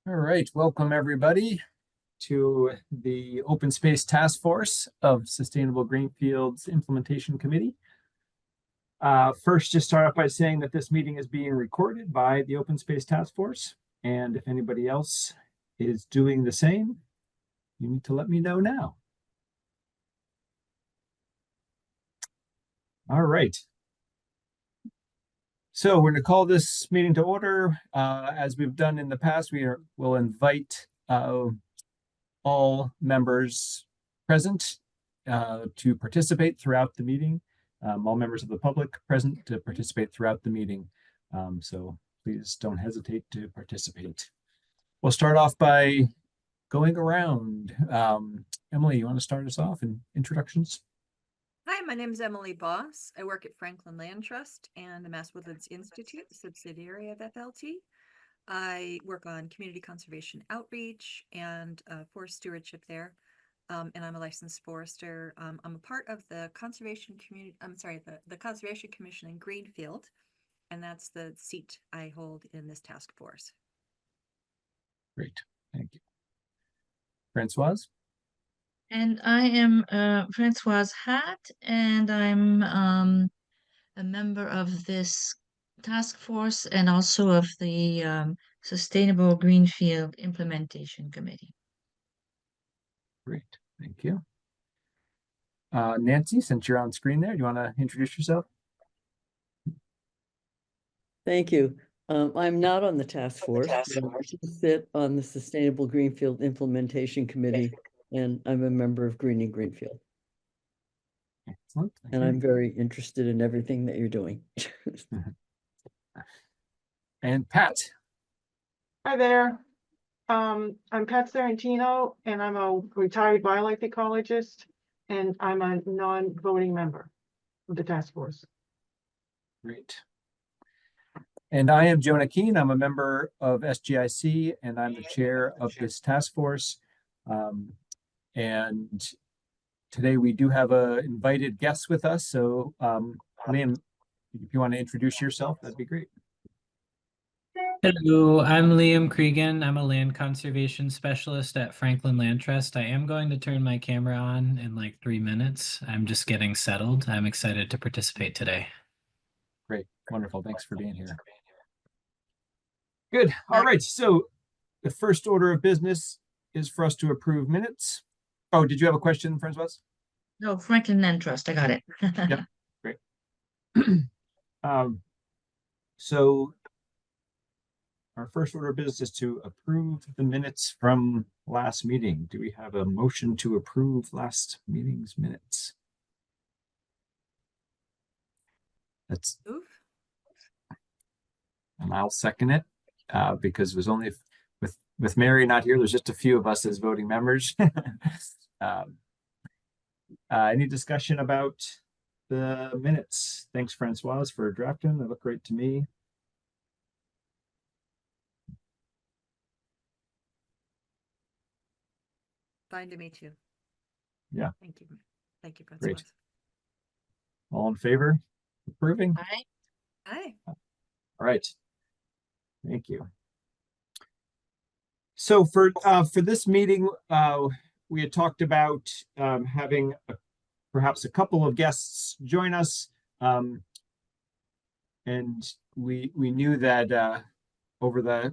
All right, welcome everybody to the Open Space Task Force of Sustainable Greenfield's Implementation Committee. First, just start off by saying that this meeting is being recorded by the Open Space Task Force, and if anybody else is doing the same, you need to let me know now. All right. So we're going to call this meeting to order. As we've done in the past, will invite all members present to participate throughout the meeting. All members of the public present to participate throughout the meeting. So please don't hesitate to participate. We'll start off by going around. Emily, you want to start us off in introductions? Hi, my name is Emily Boss. I work at Franklin Land Trust and the Mass Woodlands Institute, a subsidiary of FLT. I work on community conservation outreach and forest stewardship there. And I'm a licensed forester. I'm a part of the conservation community. The Conservation Commission in Greenfield, and that's the seat I hold in this task force. Great, thank you. Francoise? And I am Francoise Hatt, and I'm a member of this task force and also of the Sustainable Greenfield Implementation Committee. Great, thank you. Nancy, since you're on screen there, do you want to introduce yourself? Thank you. I'm not on the task force. I sit on the Sustainable Greenfield Implementation Committee, and I'm a member of Greenfield. Excellent. And I'm very interested in everything that you're doing. And Pat. Hi there. I'm Pat Sarantino, and I'm a retired wildlife ecologist, and I'm a non-voting member of the task force. Great. And I am Jonah Keene. I'm a member of SGIC, and I'm the chair of this task force. And today we do have a invited guest with us. So Liam, if you want to introduce yourself, that'd be great. Hello, I'm Liam Cregan. I'm a land conservation specialist at Franklin Land Trust. I am going to turn my camera on in like 3 minutes. I'm just getting settled. I'm excited to participate today. Great, wonderful. Thanks for being here. Good. All right. So the first order of business is for us to approve minutes. Oh, did you have a question, Francois? No, Franklin Land Trust. I got it. Yep. Great. So our first order of business is to approve the minutes from last meeting. Do we have a motion to approve last meeting's minutes? That's. Oof. And I'll second it because it was only with Mary not here. There's just a few of us as voting members. Any discussion about the minutes? Thanks, Francoise, for drafting. They look great to me. Fine to me too. Yeah. Thank you. Thank you, Francoise. Great. All in favor? Approving? Aye. Aye. All right. Thank you. So for this meeting, we had talked about having perhaps a couple of guests join us, and we knew that over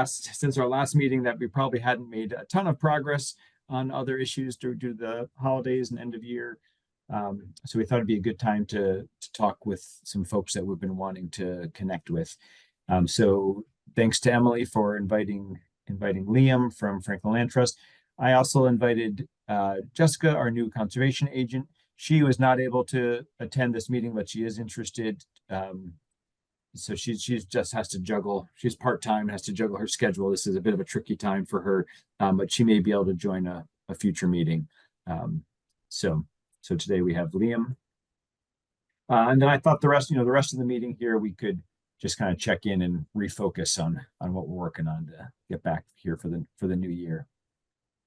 since our last meeting that we probably hadn't made a ton of progress on other issues due to the holidays and end of year. So we thought it'd be a good time to talk with some folks that we've been wanting to connect with. So thanks to Emily for inviting Liam from Franklin Land Trust. I also invited Jessica, our new conservation agent. She was not able to attend this meeting, but she is interested. So she just has to juggle. She's part-time and has to juggle her schedule. This is a bit of a tricky time for her, but she may be able to join a future meeting. So today we have Liam. And then I thought the rest of the meeting here, we could just kind of check in and refocus on what we're working on to get back here for the new year.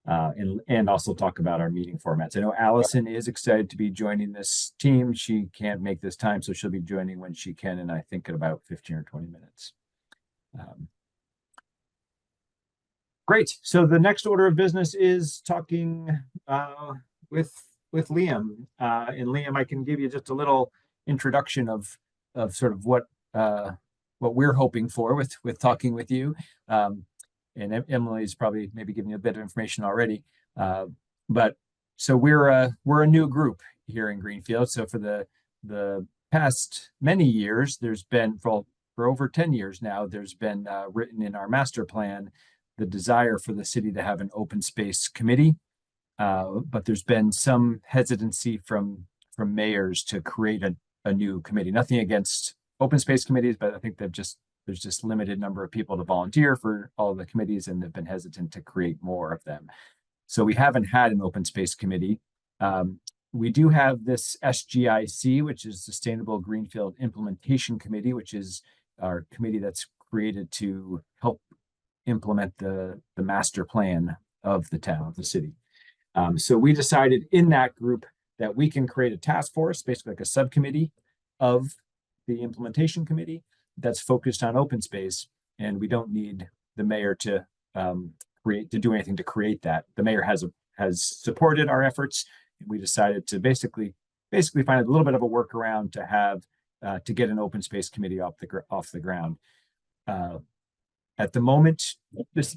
And also talk about our meeting formats. I know Allison is excited to be joining this team. She can't make this time, so she'll be joining when she can, and I think in about 15 or 20 minutes. Great. So the next order of business is talking with Liam. And Liam, I can give you just a little introduction of sort of what we're hoping for with talking with you. And Emily's probably maybe giving you a bit of information already. But so we're a new group here in Greenfield. So for the past many years, there's been for over 10 years now, there's been written in our master plan the desire for the city to have an open space committee. But there's been some hesitancy from mayors to create a new committee. Nothing against open space committees, but I think there's just limited number of people to volunteer for all the committees, and they've been hesitant to create more of them. So we haven't had an open space committee. We do have this SGIC, which is Sustainable Greenfield Implementation Committee, which is our committee that's created to help implement the master plan of the town, of the city. So we decided in that group that we can create a task force, basically like a subcommittee of the implementation committee that's focused on open space, and we don't need the mayor to do anything to create that. The mayor has supported our efforts, and we decided to basically find a little bit of a workaround to have to get an open space committee off the ground. At the moment,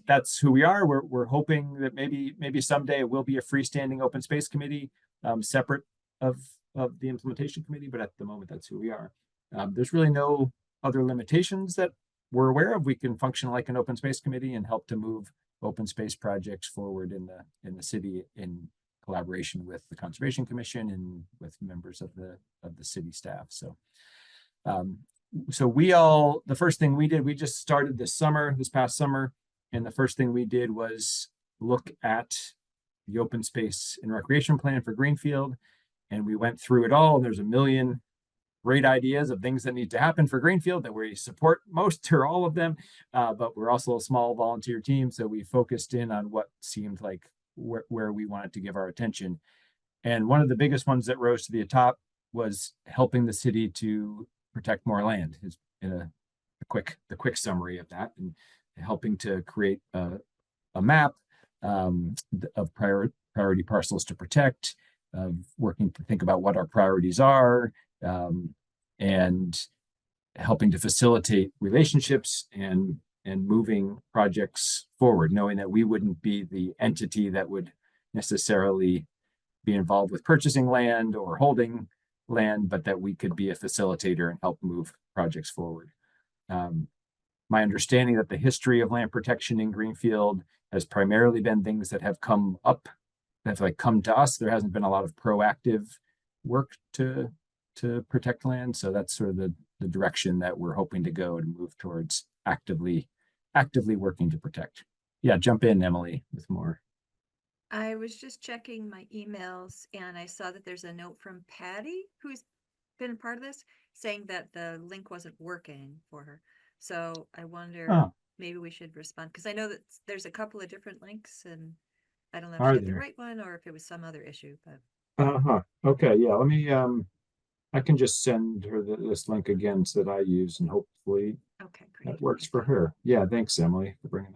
that's who we are. We're hoping that maybe someday it will be a freestanding open space committee, separate of the implementation committee. But at the moment, that's who we are. There's really no other limitations that we're aware of. We can function like an open space committee and help to move open space projects forward in the city in collaboration with the Conservation Commission and with members of the city staff. So. The first thing we did, we just started this past summer, and the first thing we did was look at the open space and recreation plan for Greenfield, and we went through it all, and there's a million great ideas of things that need to happen for Greenfield that we support most or all of them, but we're also a small volunteer team, so we focused in on what seemed like where we wanted to give our attention. And one of the biggest ones that rose to the top was helping the city to protect more land, is in the quick summary of that, and helping to create a map of priority parcels to protect, working to think about what our priorities are, and helping to facilitate relationships and moving projects forward, knowing that we wouldn't be the entity that would necessarily be involved with purchasing land or holding land, but that we could be a facilitator and help move projects forward. My understanding that the history of land protection in Greenfield has primarily been things that have come to us. There hasn't been a lot of proactive work to protect land. So that's sort of the direction that we're hoping to go and move towards actively working to protect. Yeah, jump in, Emily, with more. I was just checking my emails and I saw that there's a note from Patty, who's been a part of this, saying that the link wasn't working for her. So I wonder, maybe we should respond, because I know that there's a couple of different links and I don't know if she had the right one or if it was some other issue, but. Okay, yeah, let me, I can just send her this link again so that I use, and hopefully that works for her. Yeah, thanks, Emily, for bringing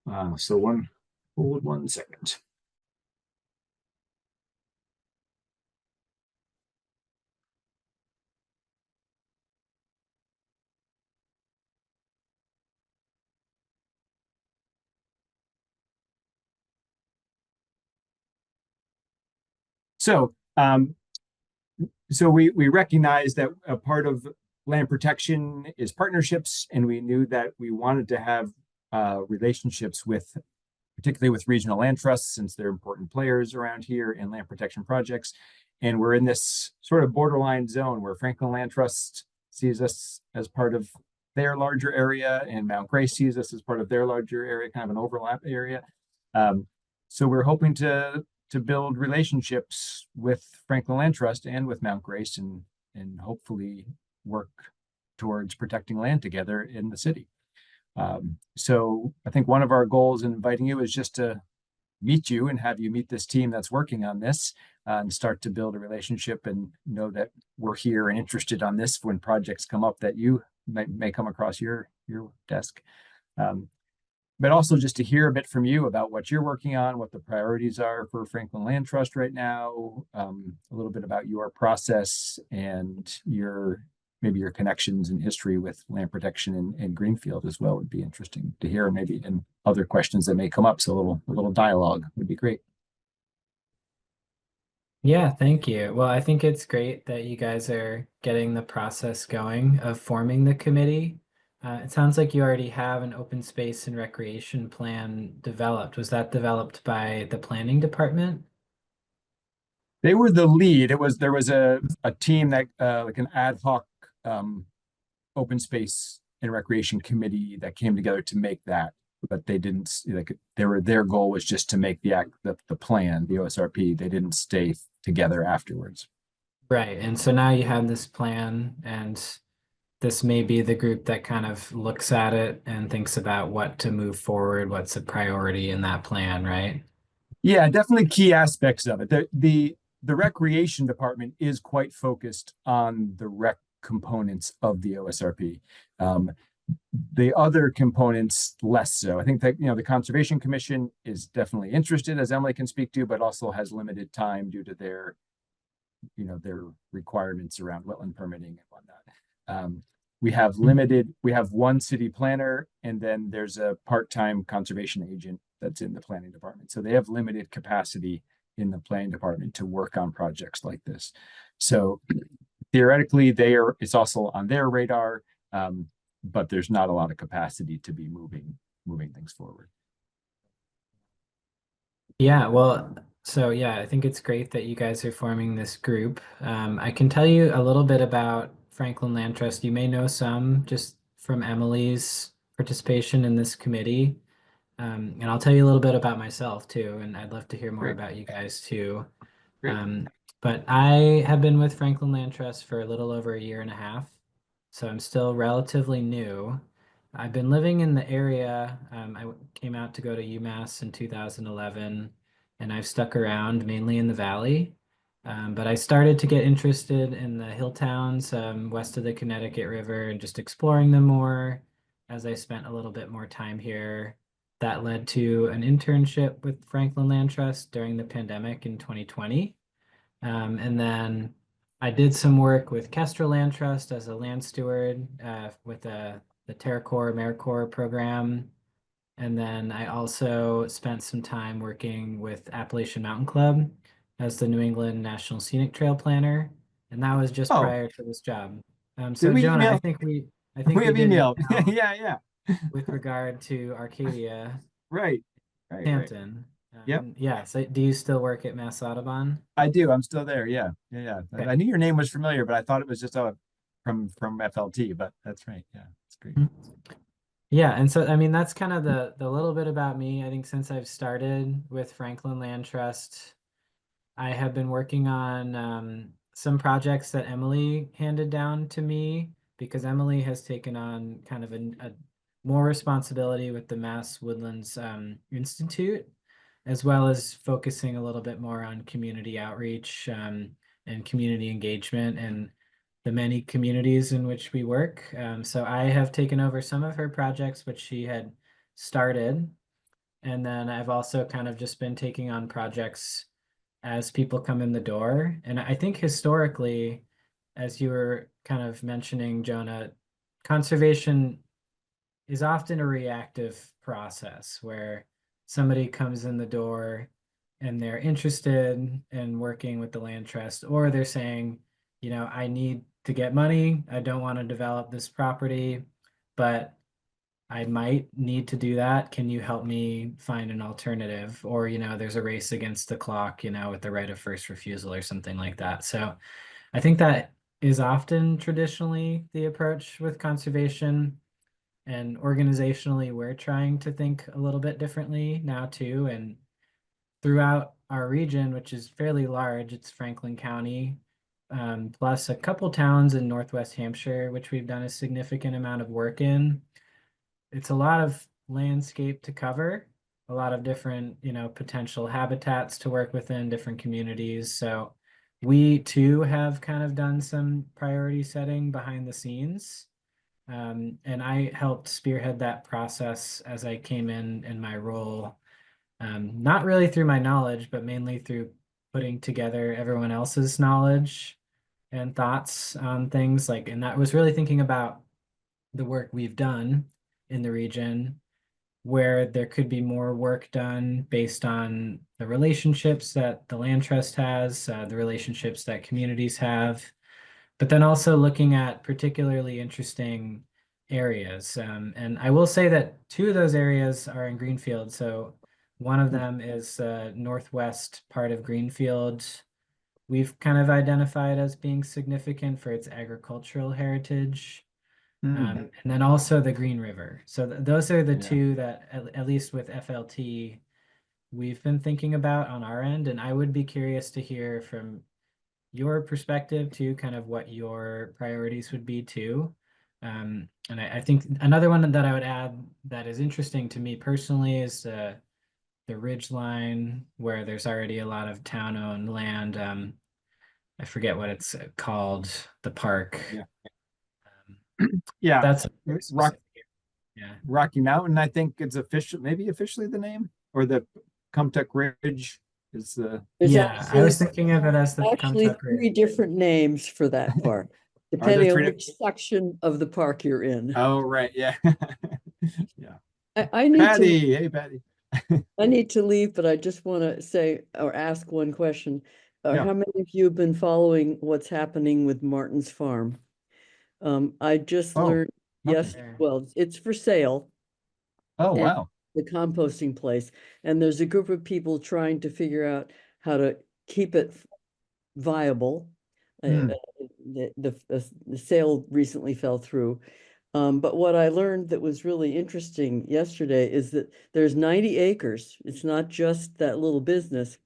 that. So hold 1 second. So we recognize that a part of land protection is partnerships, and we knew that we wanted to have relationships particularly with regional land trusts, since they're important players around here in land protection projects. And we're in this sort of borderline zone where Franklin Land Trust sees us as part of their larger area, and Mount Grace sees us as part of their larger area, kind of an overlap area. So we're hoping to build relationships with Franklin Land Trust and with Mount Grace, and hopefully work towards protecting land together in the city. So I think one of our goals in inviting you is just to meet you and have you meet this team that's working on this, and start to build a relationship, and know that we're here and interested on this when projects come up that you may come across your desk. but also just to hear a bit from you about what you're working on, what the priorities are for Franklin Land Trust right now, a little bit about your process and maybe your connections and history with land protection in Greenfield as well would be interesting to hear, maybe, and other questions that may come up. So a little dialogue would be great. Yeah, thank you. Well, I think it's great that you guys are getting the process going of forming the committee. It sounds like you already have an open space and recreation plan developed. Was that developed by the planning department? They were the lead. There was a team that like an ad hoc open space and recreation committee that came together to make that, but they didn't like their goal was just to make the plan, the OSRP. They didn't stay together afterwards. Right. And so now you have this plan, and this may be the group that kind of looks at it and thinks about what to move forward, what's a priority in that plan, right? Yeah, definitely key aspects of it. The recreation department is quite focused on the rec components of the OSRP. The other components less so. I think that the Conservation Commission is definitely interested, as Emily can speak to, but also has limited time due to their requirements around wetland permitting and whatnot. We have one city planner, and then there's a part-time conservation agent that's in the planning department. So they have limited capacity in the planning department to work on projects like this. So theoretically, it's also on their radar, but there's not a lot of capacity to be moving things forward. Yeah, well, so yeah, I think it's great that you guys are forming this group. I can tell you a little bit about Franklin Land Trust. You may know some just from Emily's participation in this committee. And I'll tell you a little bit about myself too, and I'd love to hear more Great. about you guys too. Great. But I have been with Franklin Land Trust for a little over a year and a half, so I'm still relatively new. I've been living in the area. I came out to go to UMass in 2011, and I've stuck around mainly in the valley. But I started to get interested in the hill towns west of the Connecticut River and just exploring them more as I spent a little bit more time here. That led to an internship with Franklin Land Trust during the pandemic in 2020. And then I did some work with Kestrel Land Trust as a land steward with the TerraCore AmeriCorps program. And then I also spent some time working with Appalachian Mountain Club as the New England National Scenic Trail Planner. And that was just prior to this job. So we Jonah, email? I think We have did emailed. email Yeah. with regard to Arcadia, Right. Hampton. Yep. Yeah. So do you still work at Mass Audubon? I do. I'm still there. Yeah. Okay. I knew your name was familiar, but I thought it was just from FLT. But that's right. Yeah, it's great. Yeah, and so I mean that's kind of the little bit about me. I think since I've started with Franklin Land Trust, I have been working on some projects that Emily handed down to me because Emily has taken on kind of a more responsibility with the Mass Woodlands Institute, as well as focusing a little bit more on community outreach and community engagement and the many communities in which we work. So I have taken over some of her projects, which she had started. And then I've also kind of just been taking on projects as people come in the door. And I think historically, as you were kind of mentioning, Jonah, conservation is often a reactive process where somebody comes in the door and they're interested in working with the land trust, or they're saying, I need to get money. I don't want to develop this property, but I might need to do that. Can you help me find an alternative? Or, there's a race against the clock, with the right of first refusal or something like that. So I think that is often traditionally the approach with conservation. And organizationally, we're trying to think a little bit differently now too. And throughout our region, which is fairly large, it's Franklin County, plus a couple towns in Northwest Hampshire, which we've done a significant amount of work in. It's a lot of landscape to cover, a lot of different, potential habitats to work within, different communities. So we too have kind of done some priority setting behind the scenes. And I helped spearhead that process as I came in my role, not really through my knowledge, but mainly through putting together everyone else's knowledge and thoughts on things like, and that was really thinking about the work we've done in the region, where there could be more work done based on the relationships that the land trust has, the relationships that communities have, but then also looking at particularly interesting areas. And I will say that two of those areas are in Greenfield. So one of them is the northwest part of Greenfield. We've kind of identified as being significant for its agricultural heritage. And then also the Green River. So those are the Yeah. two that, at least with FLT, we've been thinking about on our end. And I would be curious to hear from your perspective too, kind of what your priorities would be too. And I think another one that I would add that is interesting to me personally is the ridge line, where there's already a lot of town-owned land. I forget what it's called, the park. Yeah. Yeah, that's a Rock, specific. Yeah. Rocky Mountain, I think it's maybe officially the name, or the Comtuck Ridge is the. There's Yeah, I was thinking of it as the actually Comtuck Ridge. 3 different names for that park, there depending on 3 which section of the park you're in. Oh, right, yeah. Yeah. I need to, Patty, hey Patty. I need to leave, but I just want to say or ask one question. Yeah. How many of you have been following what's happening with Martin's Farm? I just Oh, learned, yes, okay. well, it's for sale, Oh, And- wow. the composting place. And there's a group of people trying to figure out how to keep it viable. Hmm. The sale recently fell through. But what I learned that was really interesting yesterday is that there's 90 acres. It's not just that little business,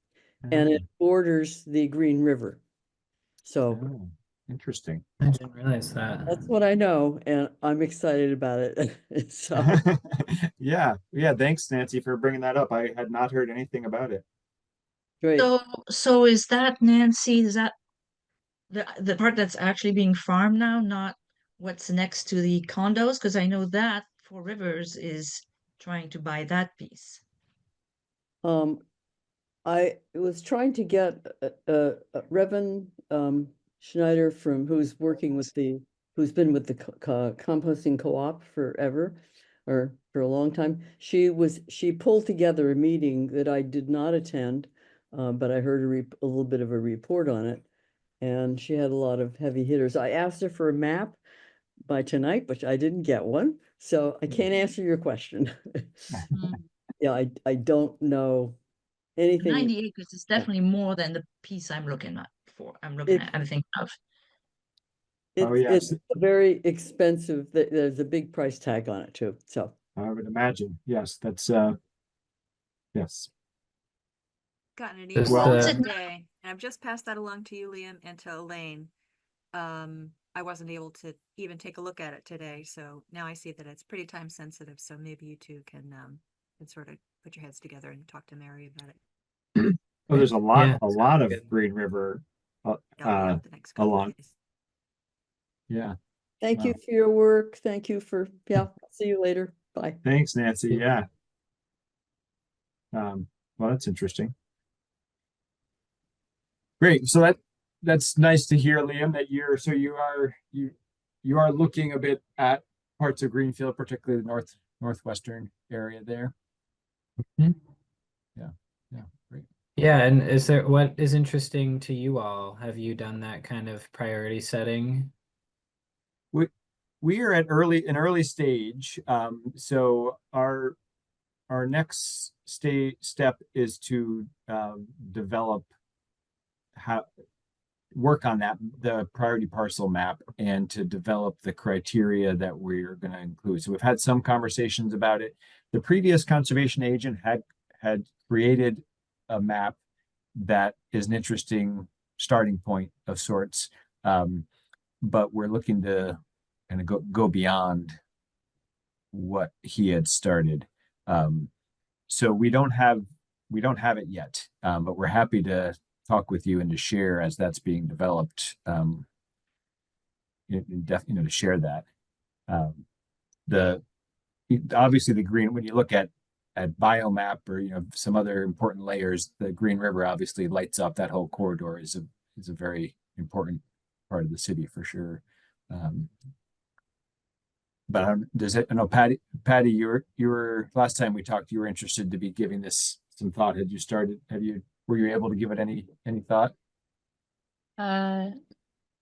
and it borders the Green River. So Oh, interesting. I didn't realize that. that's what I know, and I'm excited about it. So Yeah, yeah, thanks Nancy for bringing that up. I had not heard anything about it. great. So is that, Nancy, is that the part that's actually being farmed now, not what's next to the condos? Because I know that Four Rivers is trying to buy that piece. I was trying to get Revan Schneider who's been with the composting co-op forever, or for a long time. She pulled together a meeting that I did not attend, but I heard a little bit of a report on it, and she had a lot of heavy hitters. I asked her for a map by tonight, but I didn't get one, so I can't answer your question. Yeah, I don't know anything. 90 acres is definitely more than the piece I'm looking at I'm thinking of. Oh, It's yes. very expensive. There's a big price tag on it too, so. I would imagine. Yes, that's yes. Gotten an Does email the- today, and I've just passed that along to you, Liam, and to Elaine. I wasn't able to even take a look at it today, so now I see that it's pretty time sensitive, so maybe you two can sort of put your heads together and talk to Mary about it. Oh, there's a lot Yeah, of good. Green River That'll be out the next couple along. of days. Yeah. Thank you Wow. for your work. Thank you for, see you later. Bye. Thanks, Nancy. Yeah. Well, that's interesting. Great. So that's nice to hear, Liam, that you are looking a bit at parts of Greenfield, particularly the northwestern area there. Mhm. Yeah. Yeah. Great. Yeah, and what is interesting to you all? Have you done that kind of priority setting? We are at an early stage. So our next step is to develop work on the priority parcel map and to develop the criteria that we're going to include. So we've had some conversations about it. The previous conservation agent had created a map that is an interesting starting point of sorts, but we're looking to kind of go beyond what he had started. So we don't have it yet, but we're happy to talk with you and to share as that's being developed. To share that. Um, the obviously the green, when you look at biomap or some other important layers, the Green River obviously lights up that whole corridor, is a very important part of the city for sure. But does it? I know Patty, you were last time we talked, you were interested to be giving this some thought. Had you started? Were you able to give it any thought? Uh,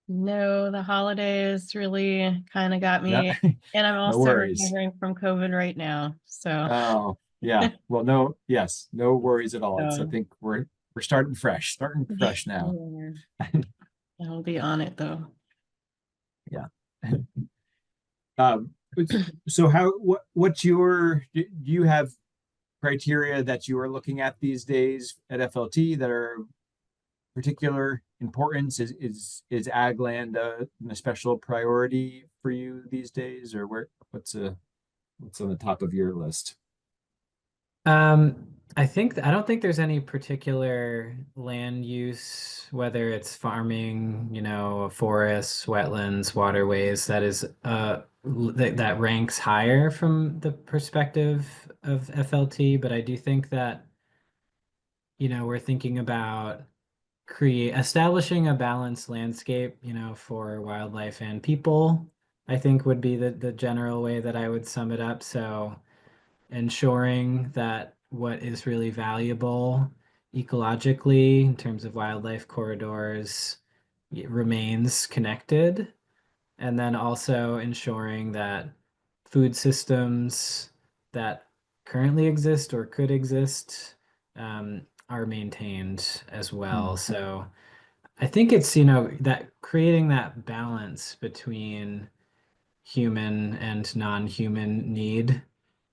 no, the holidays really kind of got Yeah, me, and I'm no also worries. recovering from COVID right now. So, Oh, yeah. Well, yes, no worries at all. I so think we're starting fresh now. yeah, I'll be on it though. Yeah. Um, so what's do you have criteria that you are looking at these days at FLT that are particular importance? Is ag land a special priority for you these days, or what's on the top of your list? I don't think there's any particular land use, whether it's farming, forests, wetlands, waterways, that is that ranks higher from the perspective of FLT. But I do think that, we're thinking about establishing a balanced landscape, for wildlife and people, I think would be the general way that I would sum it up. So ensuring that what is really valuable ecologically in terms of wildlife corridors remains connected, and then also ensuring that food systems that currently exist or could exist are maintained as well. So I think it's, that creating that balance between human and non-human need.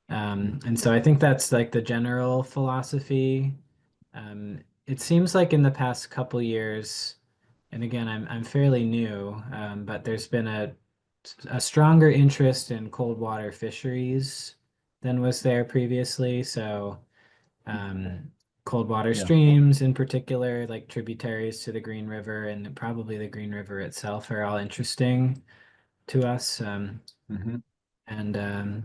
And so I think that's like the general philosophy. It seems like in the past couple years, and again, I'm fairly new, but there's been a stronger interest in cold water fisheries than was there previously. So cold water Yeah. streams in particular, like tributaries to the Green River and probably the Green River itself, are all interesting to us. Mhm. And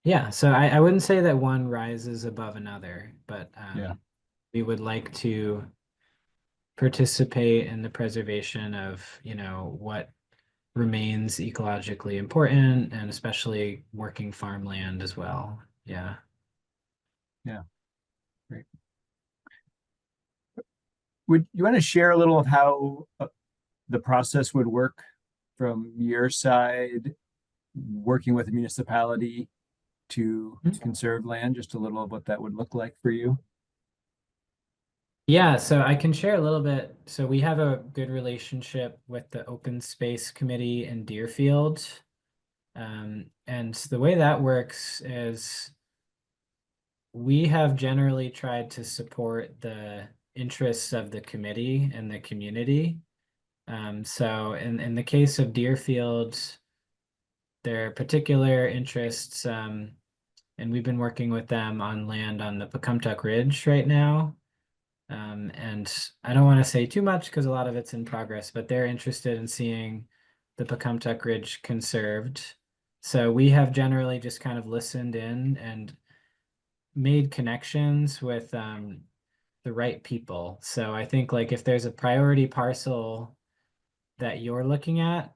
yeah, so I wouldn't say that one rises above another, but Yeah. we would like to participate in the preservation of, what remains ecologically important, and especially working farmland as well. Yeah. Yeah. Great. Would you want to share a little of how the process would work from your side, working with the municipality to conserve land? Just a little of what that would look like for you. Yeah, so I can share a little bit. So we have a good relationship with the Open Space Committee in Deerfield. And the way that works is we have generally tried to support the interests of the committee and the community. So in the case of Deerfield, their particular interests, and we've been working with them on land on the Pecumtuck Ridge right now. And I don't want to say too much because a lot of it's in progress, but they're interested in seeing the Pecumtuck Ridge conserved. So we have generally just kind of listened in and made connections with the right people. So I think like if there's a priority parcel that you're looking at,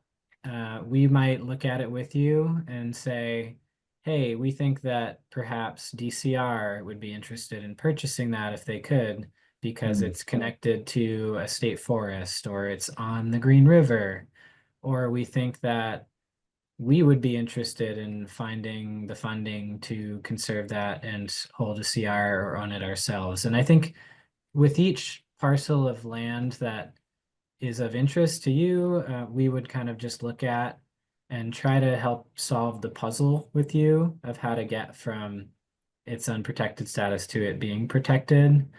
we might look at it with you and say, hey, we think that perhaps DCR would be interested in purchasing that if they could, because it's connected to a state forest or it's on the Green River. Or we think that we would be interested in finding the funding to conserve that and hold a CR or own it ourselves. And I think with each parcel of land that is of interest to you, we would kind of just look at and try to help solve the puzzle with you of how to get from its unprotected status to it being protected.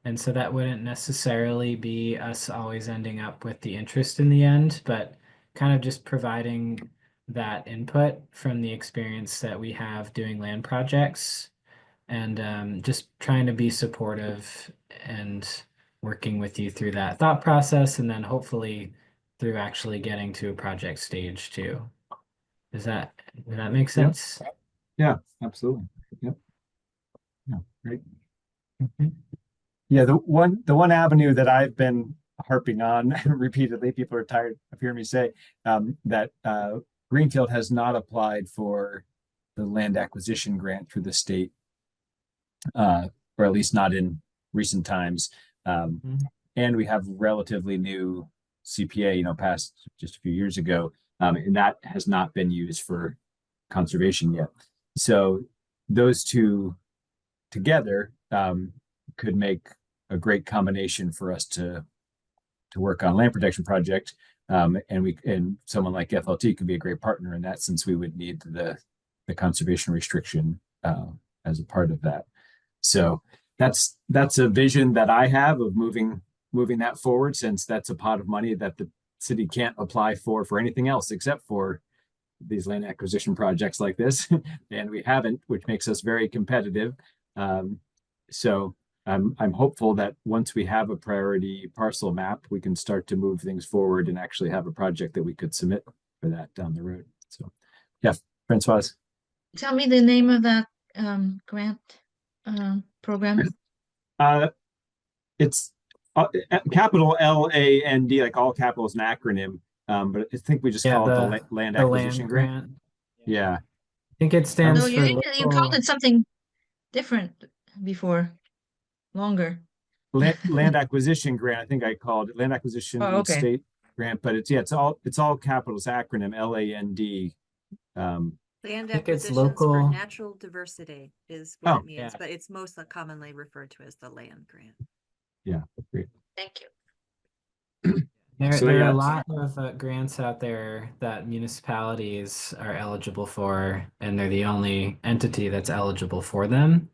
And so that wouldn't necessarily be us always ending up with the interest in the end, but kind of just providing that input from the experience that we have doing land projects, and just trying to be supportive and working with you through that thought process, and then hopefully through actually getting to a project stage too. Does that make sense? Yeah, absolutely. Yep. Yeah, great. Mhm. Yeah, the one avenue that I've been harping on repeatedly, people are tired of hearing me say, that Greenfield has not applied for the land acquisition grant through the state, or at least not in recent times. Mhm. And we have relatively new CPA, passed just a few years ago, and that has not been used for conservation yet. So those two together could make a great combination for us to work on land protection project. And someone like FLT could be a great partner in that, since we would need the conservation restriction as a part of that. So that's a vision that I have of moving that forward, since that's a pot of money that the city can't apply for anything else except for these land acquisition projects like this, and we haven't, which makes us very competitive. So I'm hopeful that once we have a priority parcel map, we can start to move things forward and actually have a project that we could submit for that down the road. So, yeah, Francois. Tell me the name of that grant program. It's capital LAND, like all capitals, an acronym. But I think we just Yeah, call it the land the acquisition land grant. grant. Yeah. I think it No, stands you for you called local. it something different before, longer. Land acquisition grant. I think I called it land acquisition Oh, okay. state grant, but it's all capitals, acronym LAND. Land think it's acquisitions for local. natural diversity is what Oh, it means, yeah. but it's most commonly referred to as the land grant. Yeah, great. Thank you. So, There are yeah. a lot of grants out there that municipalities are eligible for, and they're the only entity that's eligible for them.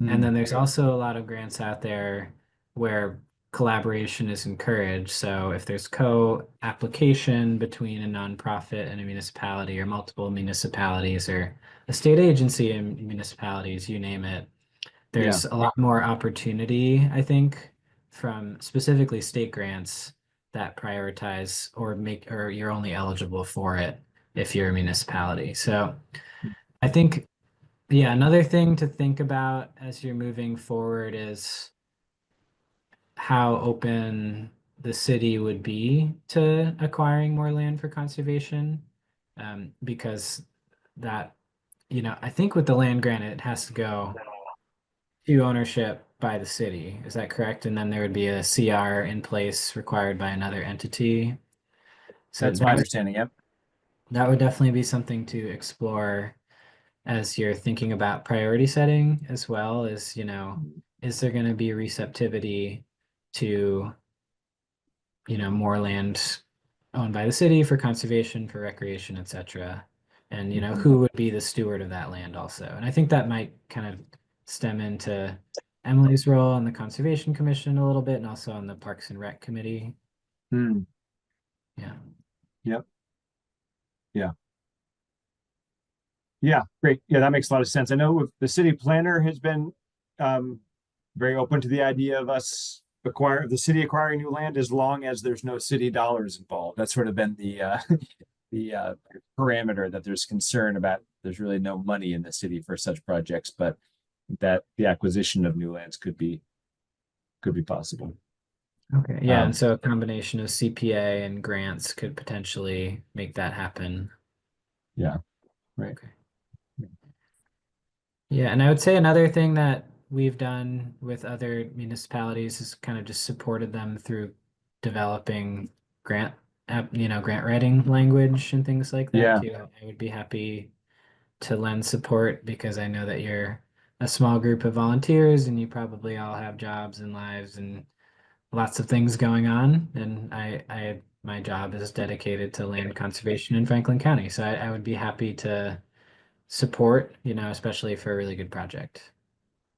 And then there's also a lot of grants out there where collaboration is encouraged. So if there's co-application between a nonprofit and a municipality, or multiple municipalities, or a state agency and municipalities, you name it, there's a lot more opportunity, I think, from specifically state grants that prioritize or you're only eligible for it if you're a municipality. So I think, yeah, another thing to think about as you're moving forward is how open the city would be to acquiring more land for conservation. Because that, I think with the land grant, it has to go to ownership by the city. Is that correct? And then there would be a CR in place required by another entity. So That's my understanding. Yep. that would definitely be something to explore as you're thinking about priority setting, as well as, is there going to be receptivity to, more land owned by the city for conservation, for recreation, etc. And, who would be the steward of that land also. And I think that might kind of stem into Emily's role on the Conservation Commission a little bit, and also on the Parks and Rec Committee. Hmm. Yeah. Yep. Yeah. Yeah, great. Yeah, that makes a lot of sense. I know the city planner has been very open to the idea of the city acquiring new land, as long as there's no city dollars involved. That's sort of been the parameter that there's concern about. There's really no money in the city for such projects, but that the acquisition of new lands could be possible. Okay. Yeah, and so a combination of CPA and grants could potentially make that happen. Yeah, right. Okay. Yeah, and I would say another thing that we've done with other municipalities is kind of just supported them through developing grant writing language and things like that Yeah. too. I would be happy to lend support, because I know that you're a small group of volunteers and you probably all have jobs and lives and lots of things going on. And my job is dedicated to land conservation in Franklin County. So I would be happy to support, especially for a really good project.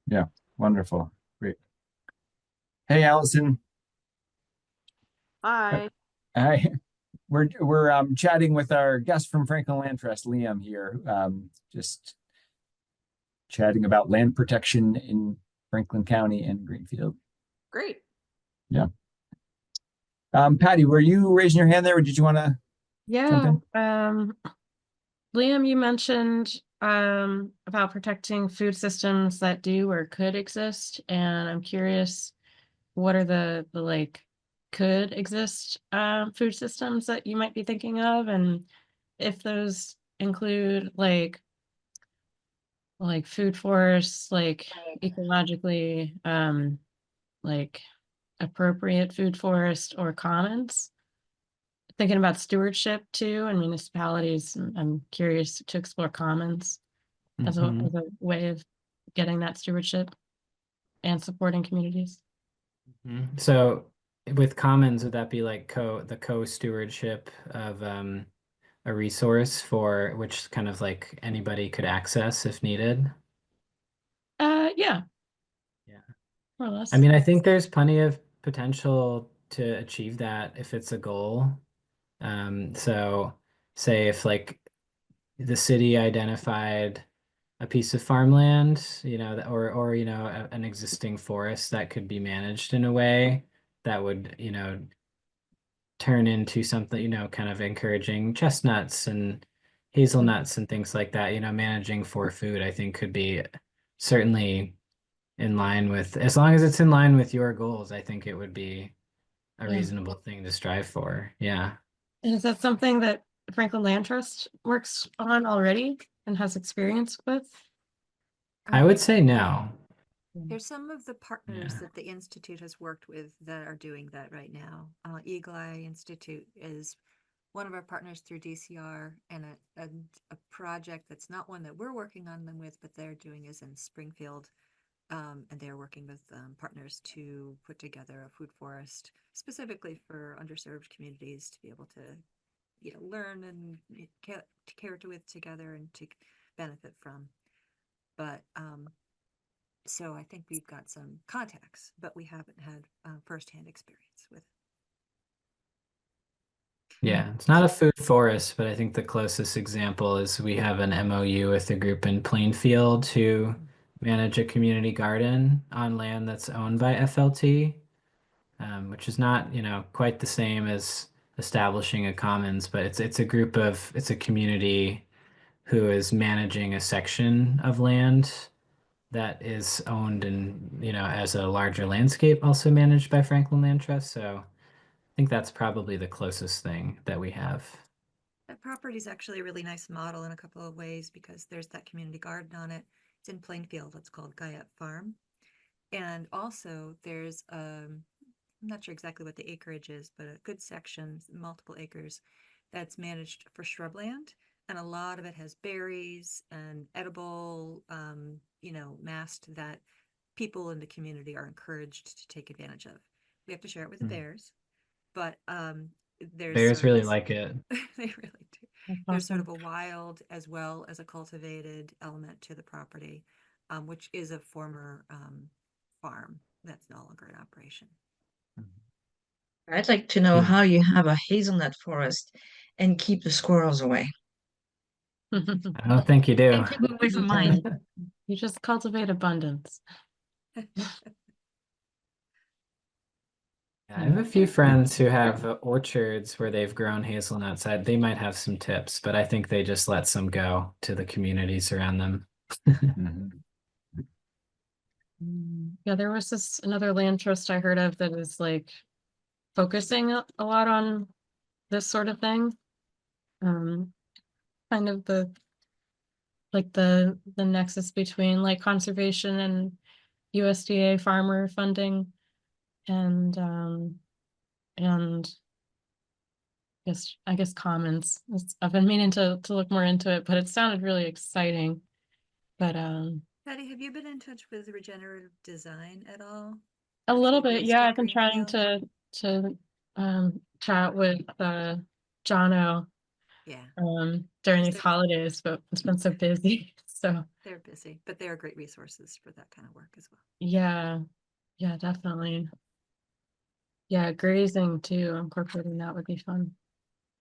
Yeah, wonderful. Great. Hey, Allison. Hi. Hi. We're chatting with our guest from Franklin Land Trust, Liam here. Just chatting about land protection in Franklin County and Greenfield. Great. Yeah. Patty, were you raising your hand there, or did you want to jump Yeah. in? Liam, you mentioned about protecting food systems that do or could exist, and I'm curious, what are the like could exist food systems that you might be thinking of, and if those include like food forests, like ecologically like appropriate food forest or commons. Thinking about stewardship too and municipalities, I'm curious to explore commons as Mhm. as a way of getting that stewardship and supporting communities. So with commons, would that be like the co-stewardship of a resource for which kind of like anybody could access if needed? Yeah, Yeah. more or I less. mean, I think there's plenty of potential to achieve that if it's a goal. So say if like the city identified a piece of farmland, or an existing forest that could be managed in a way that would, turn into something, kind of encouraging chestnuts and hazelnuts and things like that, managing for food, I think could be certainly in line with, as long as it's in line with your goals, I think it would be a Yeah. reasonable thing to strive for. Yeah. And is that something that Franklin Land Trust works on already and has experience with? I would say no. There's some of the partners Yeah. that the Institute has worked with that are doing that right now. Eagle Eye Institute is one of our partners through DCR, and a project that's not one that we're working on them with, but they're doing is in Springfield. And they're working with partners to put together a food forest specifically for underserved communities to be able to, learn and to care to with together and to benefit from. But so I think we've got some contacts, but we haven't had firsthand experience with it. Yeah, it's not a food forest, but I think the closest example is we have an MOU with a group in Plainfield who manage a community garden on land that's owned by FLT, which is not, quite the same as establishing a commons, but it's a community who is managing a section of land that is owned and, as a larger landscape also managed by Franklin Land Trust. So I think that's probably the closest thing that we have. That property is actually a really nice model in a couple of ways because there's that community garden on it. It's in Plainfield. It's called Guyette Farm. And also there's I'm not sure exactly what the acreage is, but a good section, multiple acres, that's managed for shrubland. And a lot of it has berries and edible, mast that people in the community are encouraged to take advantage of. We have to share it with the bears, but there's Bears sort of really this, like it. they really do. That's There's sort awesome. of a wild as well as a cultivated element to the property, which is a former farm that's no longer in operation. I'd like to know Yeah. how you have a hazelnut forest and keep the squirrels away I don't think you do. and keep them away from mine. You just cultivate abundance. I have a few friends who have orchards where they've grown hazelnuts. They might have some tips, but I think they just let some go to the communities around them. Yeah, there was another land trust I heard of that is like focusing a lot on this sort of thing. Kind of the nexus between like conservation and USDA farmer funding and I guess commons. I've been meaning to look more into it, but it sounded really exciting. But Patty, have you been in touch with regenerative design at all? a That little they're bit, based yeah. in I've been trying Greenfield? to chat with Jono Yeah, during because these holidays, but it's been so busy. So they're busy, but they are great resources for that kind of work as well. yeah, definitely. Yeah, grazing too, incorporating that would be fun.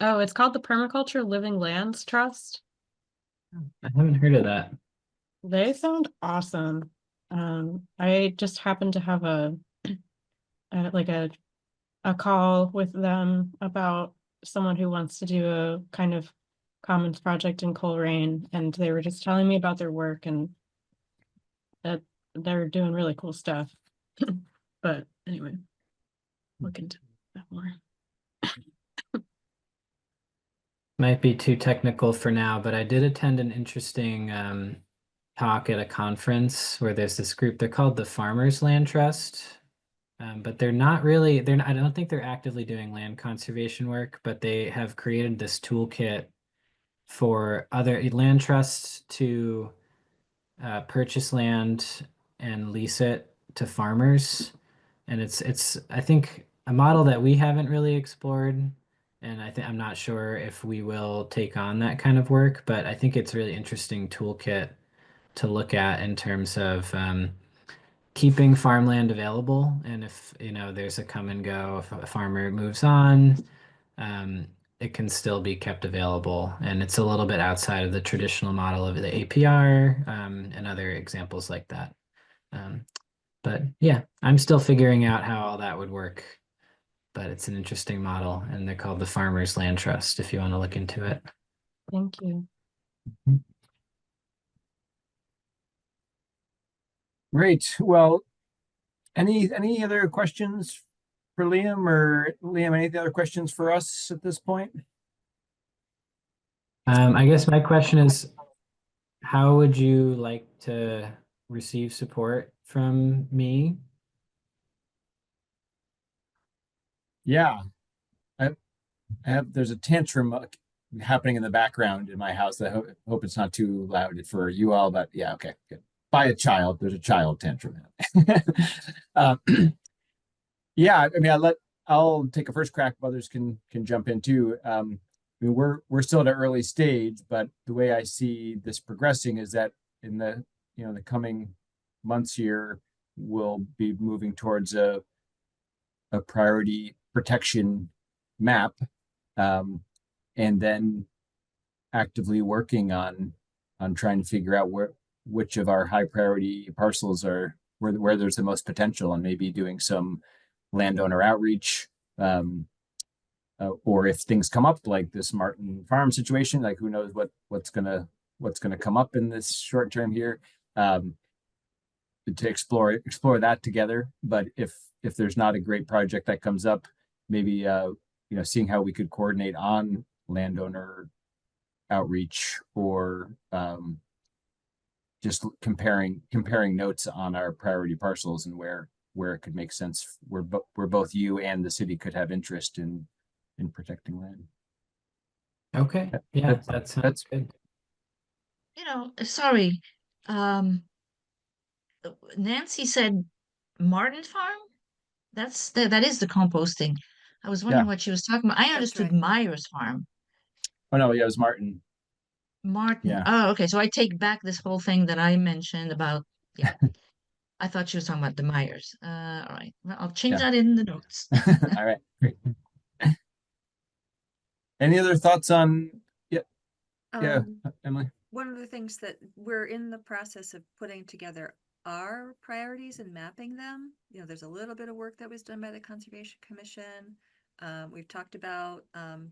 Oh, it's called the Permaculture Living Lands Trust. I haven't heard of that. They sound awesome. I just happened to have like a call with them about someone who wants to do a kind of Commons project in Coleraine, and they were just telling me about their work and that they're doing really cool stuff. But anyway, look into that more. Might be too technical for now, but I did attend an interesting talk at a conference where there's this group. They're called the Farmers Land Trust, but they're not really. I don't think they're actively doing land conservation work, but they have created this toolkit for other land trusts to purchase land and lease it to farmers. And it's I think a model that we haven't really explored. And I'm not sure if we will take on that kind of work, but I think it's a really interesting toolkit to look at in terms of keeping farmland available. And if, there's a come and go, if a farmer moves on, it can still be kept available. And it's a little bit outside of the traditional model of the APR, and other examples like that. But yeah, I'm still figuring out how all that would work. But it's an interesting model, and they're called the Farmers Land Trust if you want to look into it. Thank you. Great. Well, any other questions for Liam, or Liam, any other questions for us at this point? I guess my question is, how would you like to receive support from me? Yeah, I have. There's a tantrum happening in the background in my house. I hope it's not too loud for you all, but yeah, okay, good. By a child, there's a child tantrum. uh, yeah, I mean, I'll take a first crack. Others can jump in too. I mean, we're still at an early stage, but the way I see this progressing is that in the coming months here, we'll be moving towards a priority protection map, and then actively working on trying to figure out which of our high priority parcels are where there's the most potential, and maybe doing some landowner outreach, or if things come up like this Martin Farm situation, like who knows what's gonna come up in this short term here, to explore that together. But if there's not a great project that comes up, maybe seeing how we could coordinate on landowner outreach, or just comparing notes on our priority parcels and where it could make sense, where both you and the city could have interest in protecting land. Okay, yeah, That's- that that's- sounds good. Sorry. Nancy said Martin Farm? That is the composting. I was wondering Yeah. what she was talking about. I That's understood right. Myers Farm. Oh no, yeah, it was Martin. Martin. Yeah. Oh, okay. So I take back this whole thing that I mentioned about, yeah. I thought she was talking about the Myers. All right. Well, I'll change Yeah. that in the notes. All right, great. Any other thoughts on? Yeah, Emily. One of the things that we're in the process of putting together our priorities and mapping them. There's a little bit of work that was done by the Conservation Commission. We've talked about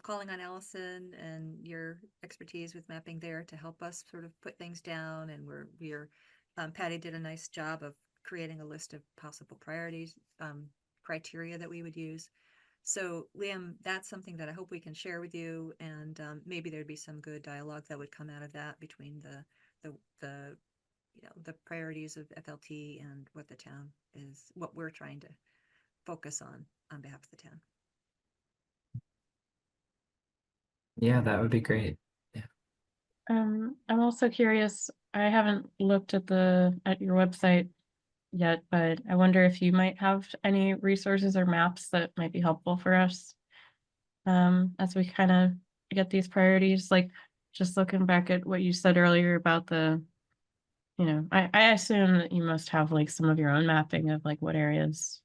calling on Allison and your expertise with mapping there to help us sort of put things down. And we're Patty did a nice job of creating a list of possible priorities, criteria that we would use. So Liam, that's something that I hope we can share with you, and maybe there'd be some good dialogue that would come out of that between the priorities of FLT and what the town is, what we're trying to focus on behalf of the town. Yeah, that would be great. I'm also curious, I haven't looked at your website yet, but I wonder if you might have any resources or maps that might be helpful for us as we kind of get these priorities. Like, just looking back at what you said earlier about I assume that you must have like some of your own mapping of like what areas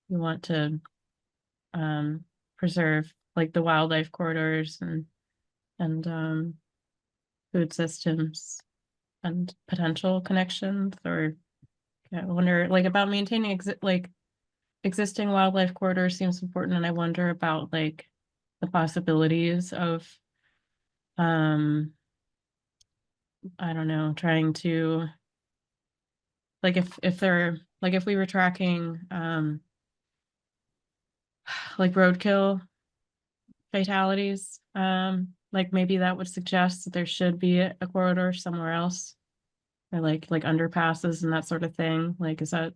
you want to preserve, like the wildlife corridors and food systems and potential connections. Or I wonder like about maintaining existing wildlife corridors seems important, and I wonder about like the possibilities of I don't know, trying to, like, if they're, like, if we were tracking, like roadkill fatalities, like maybe that would suggest that there should be a corridor somewhere else, or like underpasses and that sort of thing. Like, is that,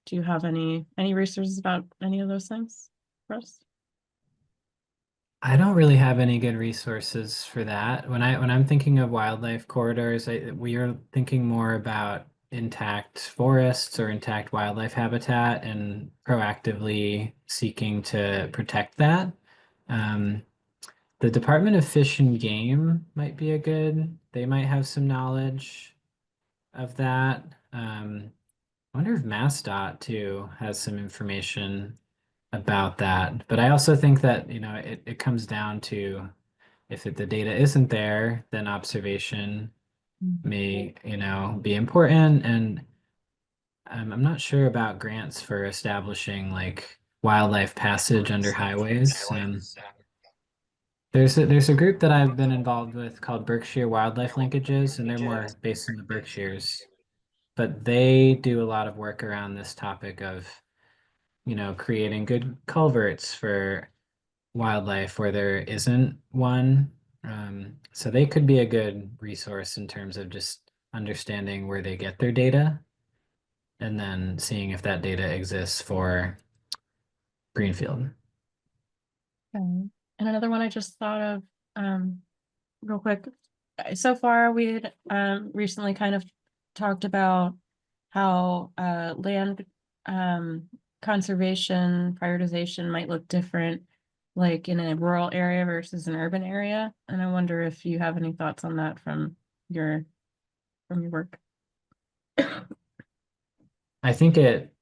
do you have any resources about any of those things for us? I don't really have any good resources for that. When I'm thinking of wildlife corridors, we are thinking more about intact forests or intact wildlife habitat and proactively seeking to protect that. Um, the Department of Fish and Game might be they might have some knowledge of that. I wonder if MassDOT too has some information about that. But I also think that, it comes down to the data isn't there, then observation may, be important. And I'm not sure about grants for establishing like wildlife passage under highways. There's a group that I've been involved with called Berkshire Wildlife Linkages, and they're more based in the Berkshires, but they do a lot of work around this topic of, creating good culverts for wildlife where there isn't one. So they could be a good resource in terms of just understanding where they get their data and then seeing if that data exists for Greenfield. Okay. And another one I just thought of, real quick. So far, we had recently kind of talked about how land conservation prioritization might look different, like in a rural area versus an urban area. And I wonder if you have any thoughts on that from your work. I think it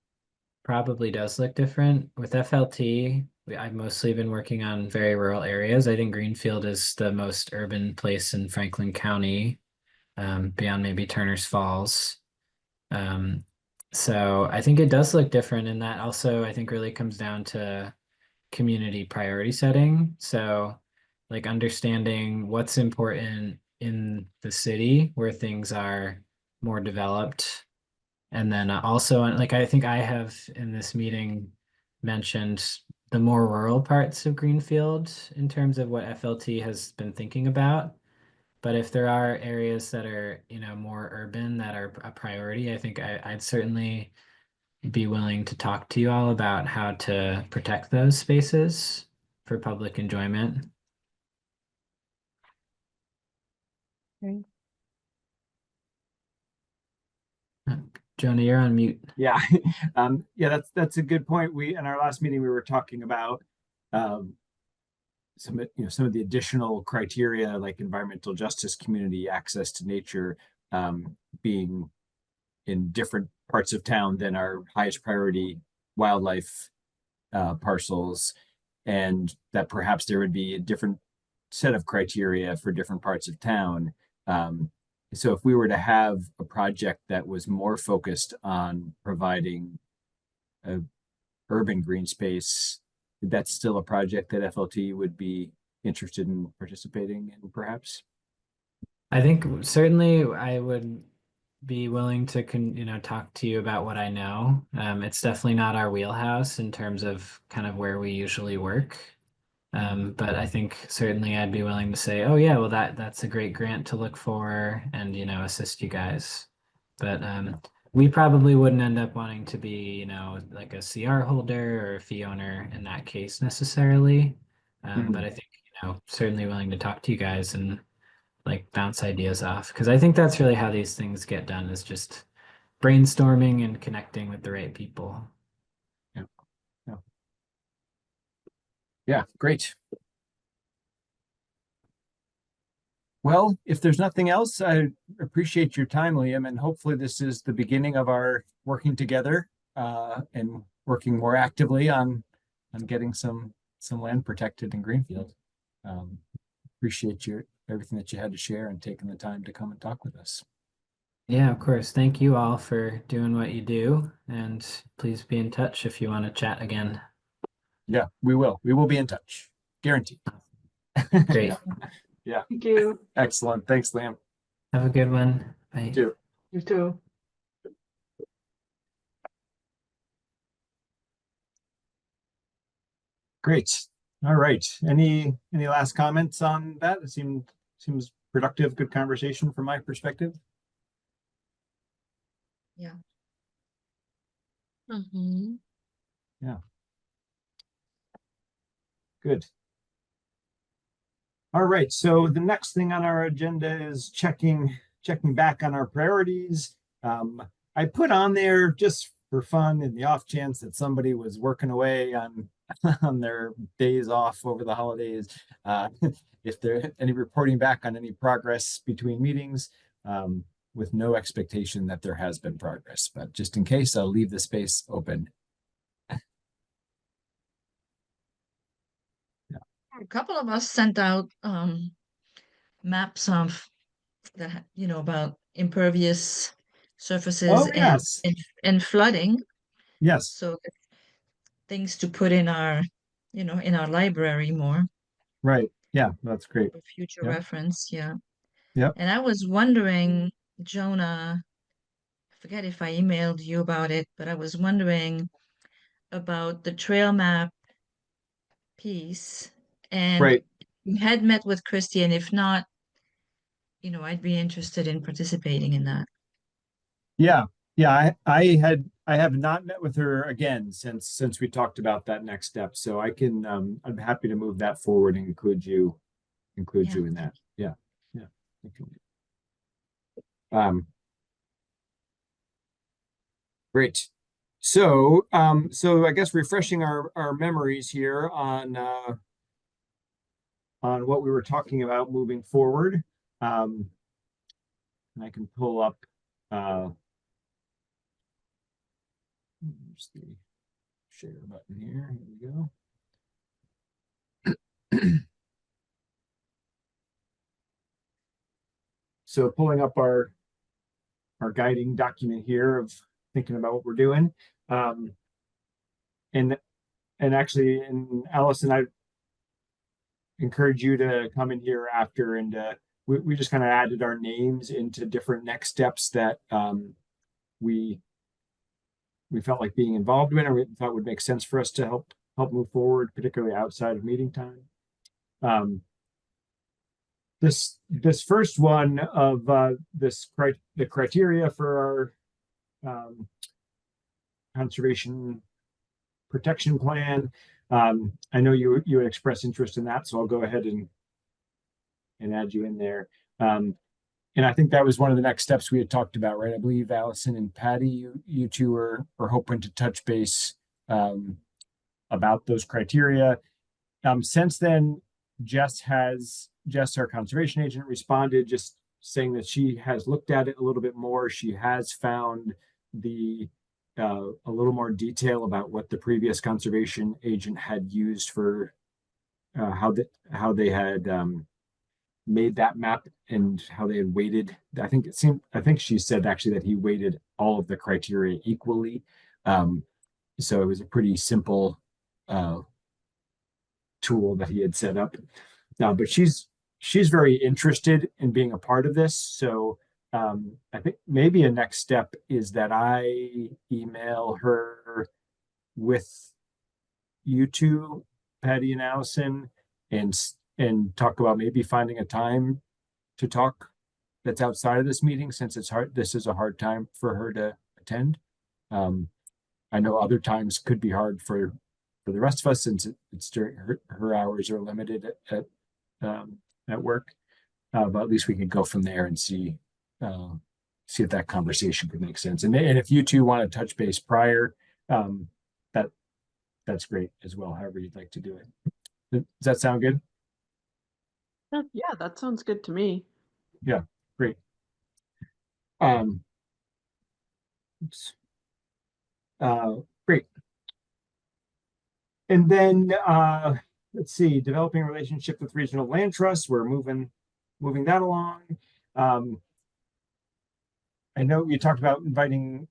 probably does look different. With FLT, I've mostly been working on very rural areas. I think Greenfield is the most urban place in Franklin County, beyond maybe Turner's Falls. So I think it does look different, and that also I think really comes down to community priority setting. So like understanding what's important in the city where things are more developed. And then also, like I think I have in this meeting mentioned the more rural parts of Greenfield in terms of what FLT has been thinking about. But if there are areas that are, more urban that are a priority, I think I'd certainly be willing to talk to you all about how to protect those spaces for public enjoyment. Great. Jonah, you're on mute. Yeah, yeah, that's a good point. We in our last meeting we were talking about some some of the additional criteria like environmental justice, community access to nature, being in different parts of town than our highest priority wildlife parcels, and that perhaps there would be a different set of criteria for different parts of town. So if we were to have a project that was more focused on providing a urban green space, that's still a project that FLT would be interested in participating in, perhaps? I think certainly I would be willing to talk to you about what I know. It's definitely not our wheelhouse in terms of kind of where we usually work. But I think certainly I'd be willing to say, oh yeah, well that's a great grant to look for and assist you guys. But we probably wouldn't end up wanting to be, like a CR holder or a fee owner in that case necessarily. But I think, certainly willing to talk to you guys and like bounce ideas off because I think that's really how these things get done is just brainstorming and connecting with the right people. Yeah. Yeah. Yeah, great. Well, if there's nothing else, I appreciate your time, Liam, and hopefully this is the beginning of our working together and working more actively on getting some land protected in Greenfield. Appreciate everything that you had to share and taking the time to come and talk with us. Yeah, of course. Thank you all for doing what you do, and please be in touch if you want to chat again. Yeah, we will. We will be in touch. Guaranteed. Great. Thank you. Excellent. Thanks, Liam. Have a good one. Bye. Too. You too. Great. All right. Any last comments on that? It seems productive, good conversation from my perspective. Yeah. Good. All right. So the next thing on our agenda is checking back on our priorities. I put on there just for fun in the off chance that somebody was working away on on their days off over the holidays. If there any reporting back on any progress between meetings, with no expectation that there has been progress, but just in case, I'll leave the space open. A couple of us sent out maps of about impervious surfaces Oh, yes. and flooding. Yes. So things to put in our in our library more Right. Yeah, that's great. for future Yep. reference. Yeah. Yep. And I was wondering, Jonah, I forget if I emailed you about it, but I was wondering about the trail map piece. And Right. you had met with Christy, and if not, I'd be interested in participating in that. Yeah. Yeah. I have not met with her again since we talked about that next step. So I'm happy to move that forward and include Yeah. you in that. Yeah. Yeah. Okay. Great. So I guess refreshing our memories here on what we were talking about moving forward. And I can pull up there's the share button here. Here we go. So pulling up our guiding document here of thinking about what we're doing. And actually, and Allison, I encourage you to come in here after, and we just kind of added our names into different next steps that we felt like being involved in, or we thought would make sense for us to help move forward, particularly outside of meeting time. This first one of the criteria for our conservation protection plan. I know you would express interest in that, so I'll go ahead and add you in there. And I think that was one of the next steps we had talked about, right? I believe Allison and Patty, you two are hoping to touch base about those criteria. Since then, Jess, our conservation agent, responded just saying that she has looked at it a little bit more. She has found a little more detail about what the previous conservation agent had used for how they had made that map and how they had weighted. I think she said actually that he weighted all of the criteria equally. So it was a pretty simple tool that he had set up. But she's very interested in being a part of this. So I think maybe a next step is that I email her with you two, Patty and Allison, and talk about maybe finding a time to talk that's outside of this meeting, since it's hard. This is a hard time for her to attend. I know other times could be hard for the rest of us, since it's during her hours are limited at work. But at least we can go from there and see if that conversation could make sense. And if you two want to touch base prior, that's great as well, however you'd like to do it. Does that sound good? Yeah, that sounds good to me. Yeah, great. Great. And then let's see, developing a relationship with regional land trusts. We're moving that along. I know you talked about inviting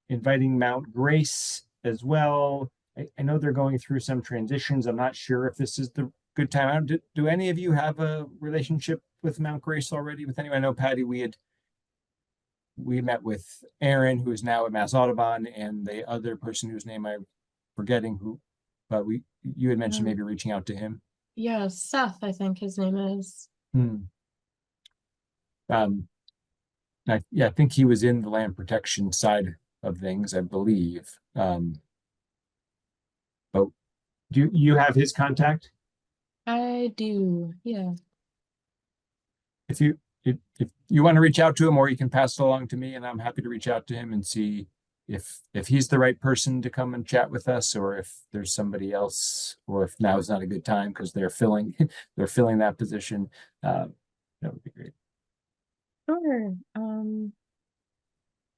Mount Grace as well. I know they're going through some transitions. I'm not sure if this is the good time. Do any of you have a relationship with Mount Grace already with anyone? I know Patty, we met with Aaron, who is now at Mass Audubon, and the other person whose name I'm forgetting but you had mentioned maybe reaching out to him. Yeah, Seth, I think his name is. Hmm. I think he was in the land protection side of things, I believe. But do you have his contact? I do, yeah. If you want to reach out to him, or you can pass it along to me, and I'm happy to reach out to him and see if he's the right person to come and chat with us, or if there's somebody else, or if now is not a good time because they're filling that position. That would be great. Sure.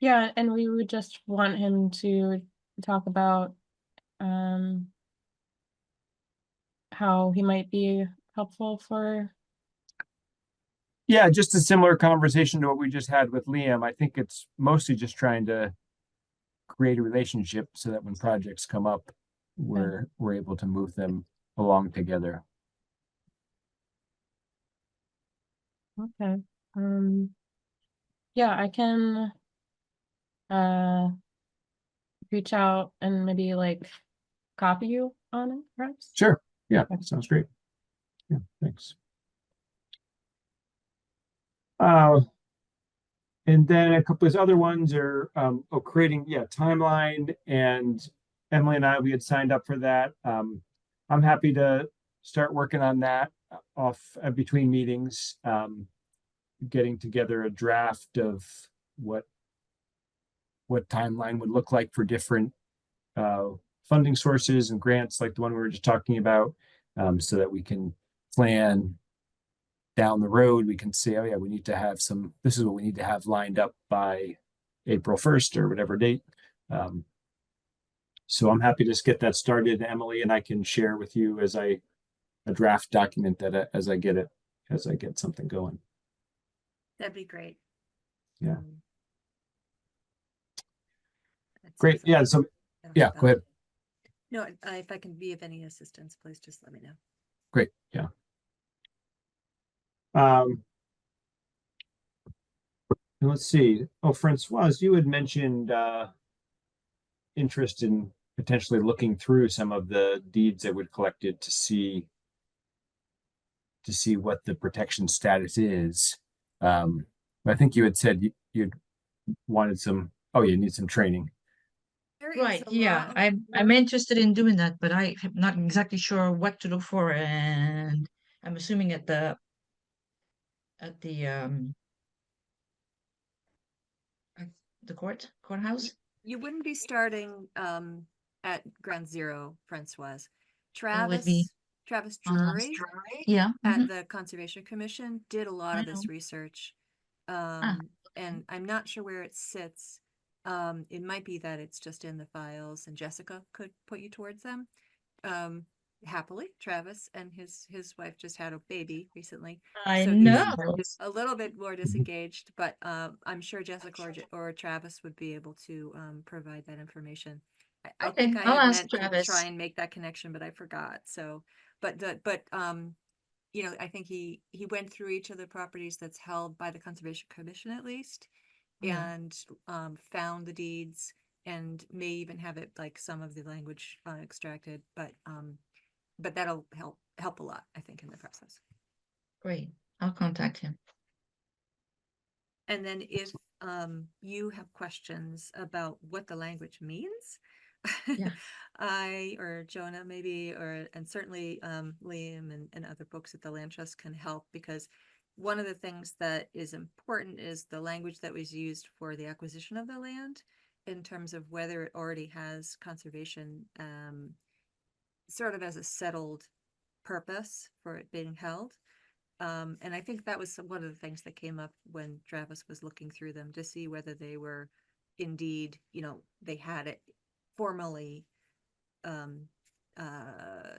Yeah, and we would just want him to talk about how he might be helpful for. Yeah, just a similar conversation to what we just had with Liam. I think it's mostly just trying to create a relationship so that when projects come up, we're able to move them along together. Okay. Yeah, I can reach out and maybe like copy you on it, perhaps. Sure. Yeah, that sounds great. Yeah, thanks. And then a couple of other ones are creating timeline, and Emily and I, we had signed up for that. I'm happy to start working on that off between meetings, getting together a draft of what timeline would look like for different funding sources and grants like the one we were just talking about, so that we can plan down the road. We can say, oh yeah, we need to have this is what we need to have lined up by April 1st or whatever date. So I'm happy to just get that started, Emily, and I can share with you as a draft document that as I get something going. That'd be great. Yeah. That Great. sounds Yeah. like- So that'll yeah, help go out. ahead. No, if I can be of any assistance, please just let me know. Great. Yeah. And let's see. Oh, Francois, you had mentioned interest in potentially looking through some of the deeds that would collected to see what the protection status is. I think you had said you'd wanted some. Oh, you need some training. There is Right, a yeah, lot of I'm interested in doing that, but I am not exactly sure what to look for, and I'm assuming at the at the um at the courthouse. You wouldn't be starting at ground zero, Francois. It would be Travis uh, Drury yeah. at Mhm. the Conservation Commission did a lot I of this know. research. Ah, And I'm not sure where it sits. It might be that it's just in the files and Jessica could put you towards them. Happily, Travis and his wife just had a baby recently. I So know. he's a little bit more disengaged, but I'm sure Jessica or Travis would be able to provide that information. I Okay, think I I'll had ask meant to Travis. try and make that connection, but I forgot. So, but you know, I think he went through each of the properties that's held by the Conservation Commission at least, Yeah. and found the deeds, and may even have it like some of the language extracted, but that'll help a lot, I think, in the process. Great. I'll contact him. And then if you have questions about what the language means, Yeah. I or Jonah maybe, and certainly Liam and other folks at the Land Trust can help, because one of the things that is important is the language that was used for the acquisition of the land, in terms of whether it already has conservation sort of as a settled purpose for it being held. And I think that was one of the things that came up when Travis was looking through them to see whether they were indeed, you know, they had it formally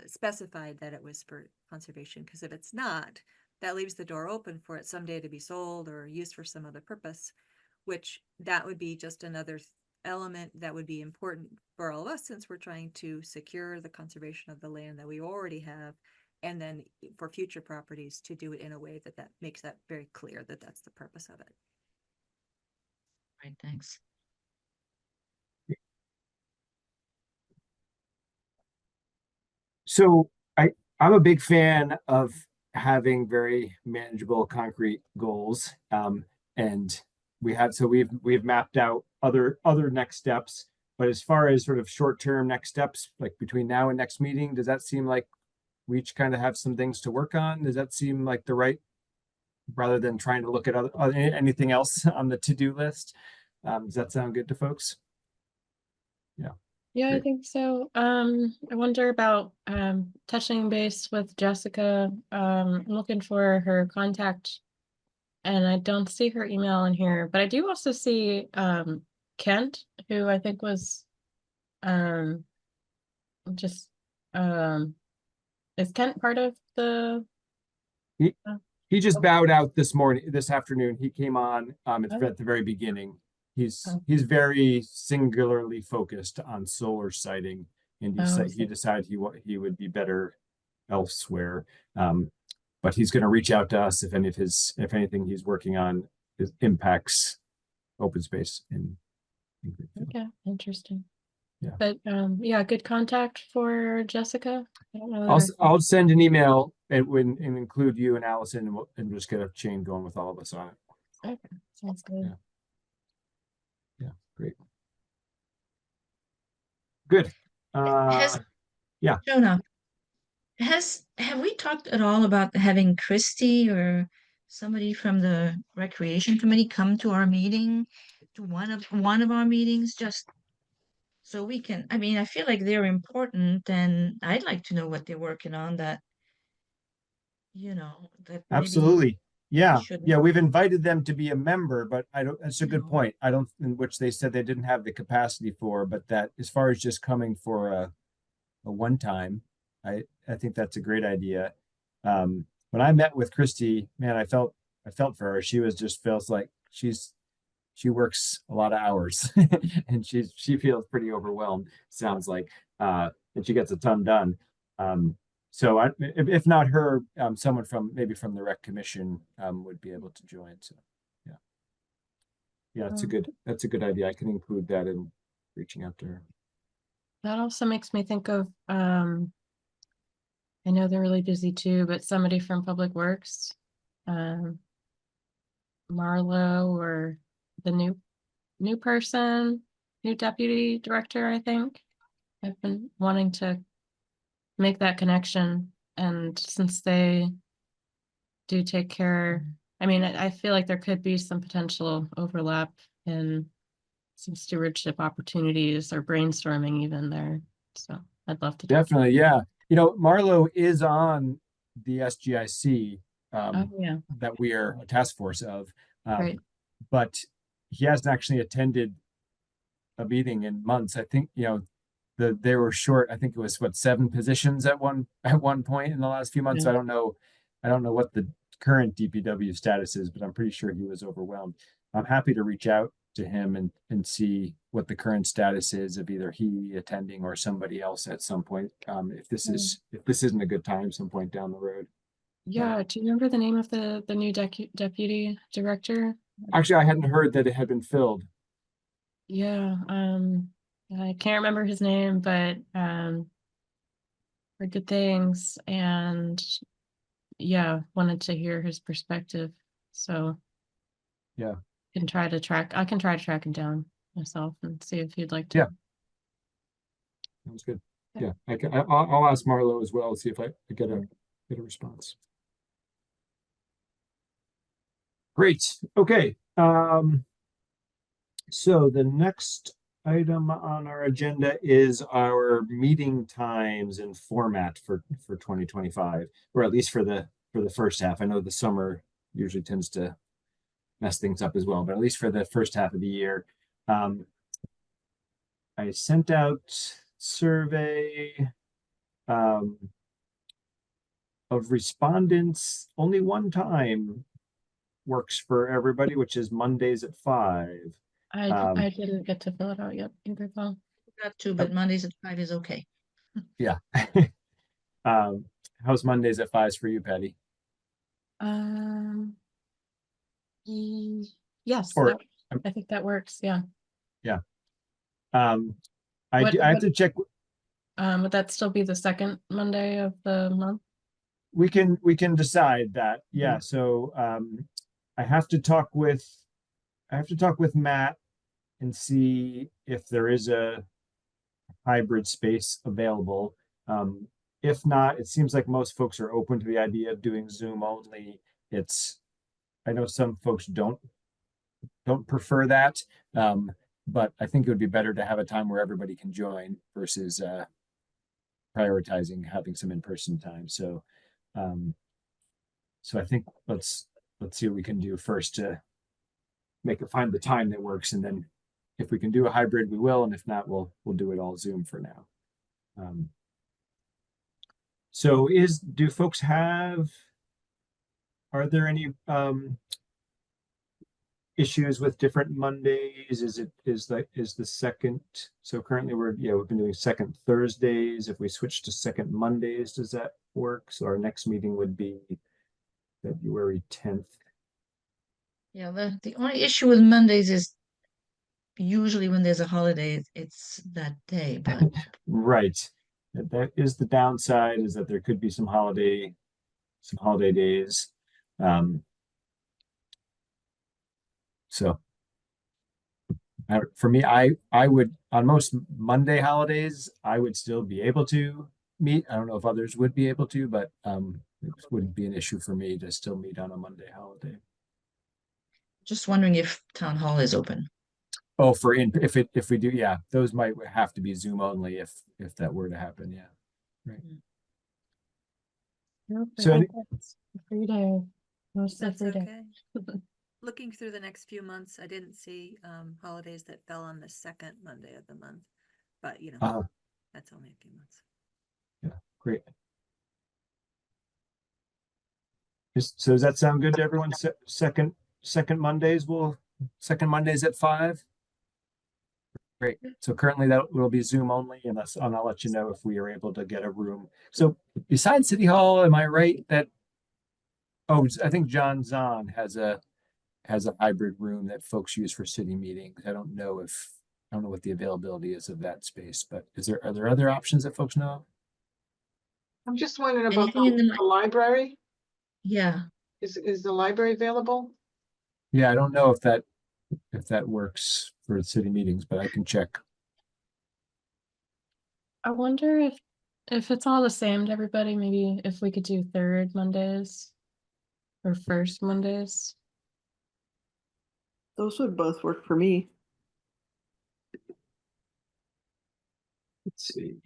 specified that it was for conservation. Because if it's not, that leaves the door open for it someday to be sold or used for some other purpose, which that would be just another element that would be important for all of us, since we're trying to secure the conservation of the land that we already have, And then for future properties to do it in a way that makes that very clear that that's the purpose of it. Right, thanks. So I'm a big fan of having very manageable concrete goals. And we've mapped out other next steps. But as far as sort of short-term next steps, like between now and next meeting, does that seem like we each kind of have some things to work on? Does that seem like the right, rather than trying to look at anything else on the to-do list? Does that sound good to folks? Yeah, I Great. think so. I wonder about touching base with Jessica. I'm looking for her contact and I don't see her email in here, but I do also see Kent, who I think was just is Kent part of the He just bowed out this afternoon. He came on Oh. at the very beginning. He's Oh. very singularly focused on solar siting, and Oh, I he see. decided he would be better elsewhere. But he's going to reach out to us if anything he's working on impacts open space in Greenfield. Okay, interesting. Yeah. But yeah, good contact for Jessica. I don't know that I'll send an email and include you and Allison, and just get a chain going with all of us on it. Okay, sounds good. Yeah, great. Good. Yeah. Jonah, have we talked at all about having Christy or somebody from the recreation committee come to our meeting, to one of our meetings, just so we can, I mean, I feel like they're important and I'd like to know what they're working on that, that maybe Absolutely. Yeah. should. Yeah. We've invited them to be a member, but that's a good No. point. I don't, in which they said they didn't have the capacity for, but that as far as just coming for a one time, I think that's a great idea. When I met with Christy, man, I felt for her. She feels like she works a lot of hours and she feels pretty overwhelmed, sounds like, and she gets a ton done. So if not her, someone from the rec commission would be able to join. So yeah, that's a good idea. I can include that in reaching out to her. That also makes me think of I know they're really busy too, but somebody from Public Works, Marlo, or the new person, new deputy director, I think. I've been wanting to make that connection, and since they do take care, I mean, I feel like there could be some potential overlap in some stewardship opportunities or brainstorming even there. So I'd love to talk. Definitely, yeah. Marlo is on the SGIC Oh, yeah. that we are a task force of, Right. but he hasn't actually attended a meeting in months. I think they were short. I think it was 7 positions at one point in the last few months. Yeah. I don't know what the current DPW status is, but I'm pretty sure he was overwhelmed. I'm happy to reach out to him and see what the current status is of either he attending or somebody else at some point. If this isn't a good time, some point down the road. Yeah. Do you remember the name of the new deputy director? Actually, I hadn't heard that it had been filled. Yeah. I can't remember his name, but heard good things, and yeah, wanted to hear his perspective. So Yeah. I can try to track him down myself and see if he'd like to. Yeah. Sounds good. Yeah, I'll ask Marlo as well, see if I get a response. Great. Okay. So the next item on our agenda is our meeting times and format for 2025, or at least for the first half. I know the summer usually tends to mess things up as well, but at least for the first half of the year. I sent out survey of respondents. Only one time works for everybody, which is Mondays at 5. I didn't get to fill it out yet either, though. Got to, but Mondays at 5 is okay. Yeah. how's Mondays at 5 for you, Patty? Um, yes, Or I think that works. Yeah. um, I What, do, I have to check. would that still be the second Monday of the month? We can decide that. Yeah. So I have to talk with Matt and see if there is a hybrid space available. If not, it seems like most folks are open to the idea of doing Zoom only. I know some folks don't prefer that. But I think it would be better to have a time where everybody can join versus prioritizing having some in-person time. So I think let's see what we can do first to find the time that works, and then if we can do a hybrid, we will, and if not, we'll do it all Zoom for now. So do folks are there any issues with different Mondays? Is the second, so currently we've been doing second Thursdays. If we switch to second Mondays, does that work? So our next meeting would be February 10th. Yeah, the only issue with Mondays is usually when there's a holiday, it's that day, but Right. That is the downside, is that there could be some holiday days. So for me, I would, on most Monday holidays, I would still be able to meet. I don't know if others would be able to, but it wouldn't be an issue for me to still meet on a Monday holiday. just wondering if town hall is open. Oh, if we do, yeah, those might have to be Zoom only if that were to happen. Yeah. Right. Nope, I So think that's a free day. Most of That's the free day. okay. Looking through the next few months, I didn't see holidays that fell on the second Monday of the month, but that's only a few months. Yeah, great. So does that sound good to everyone? Second Mondays at 5. Great. So currently that will be Zoom only, and I'll let you know if we are able to get a room. So besides City Hall, am I right that, I think John Zahn has a hybrid room that folks use for city meetings. I don't know what the availability is of that space, but are there other options that folks know of? I'm just wondering about Anything in the library. Yeah, Is the library available? Yeah, I don't know if that works for city meetings, but I can check. I wonder if it's all the same to everybody, maybe if we could do third Mondays or first Mondays. Those would both work for me. Let's see.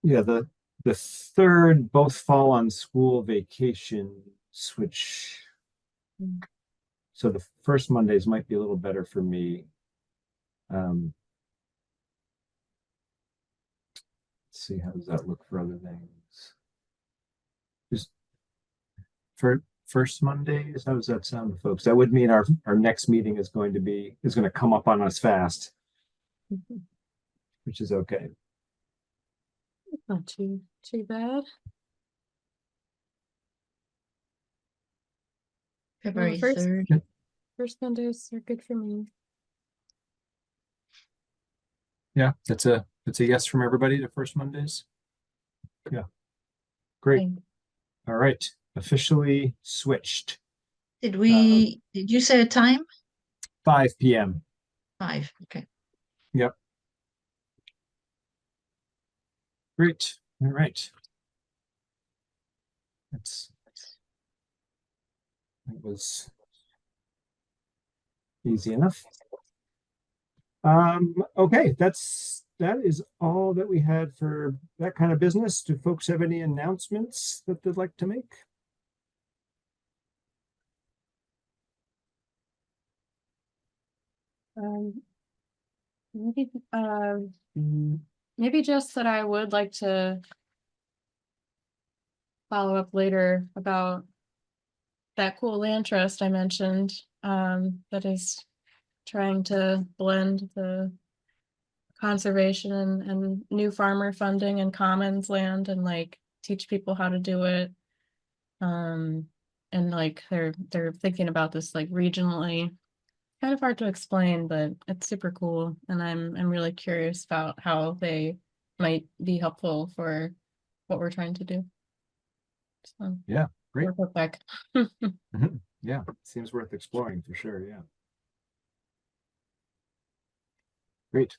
Yeah, the third both fall on school vacations, which so the first Mondays might be a little better for me. Let's see, how does that look for other things? Just for first Mondays, how does that sound to folks? That would mean our next meeting is going to come up on us fast, which is okay. Not too bad. February first- 3rd. First Mondays are good for me. Yeah, that's a yes from everybody to first Mondays. Yeah. Great. Okay. All right. Officially switched. Did you say a time? 5 p.m. 5, okay. Yep. Great. All right. That was easy enough. Okay, that is all that we had for that kind of business. Do folks have any announcements that they'd like to make? Maybe maybe just that I would like to follow up later about that cool land trust I mentioned, that is trying to blend the conservation and new farmer funding and commons land and like teach people how to do it. And like they're thinking about this like regionally. Kind of hard to explain, but it's super cool, and I'm really curious about how they might be helpful for what we're trying to do. So Yeah, great. report back. Yeah, seems worth exploring for sure. Yeah. Great.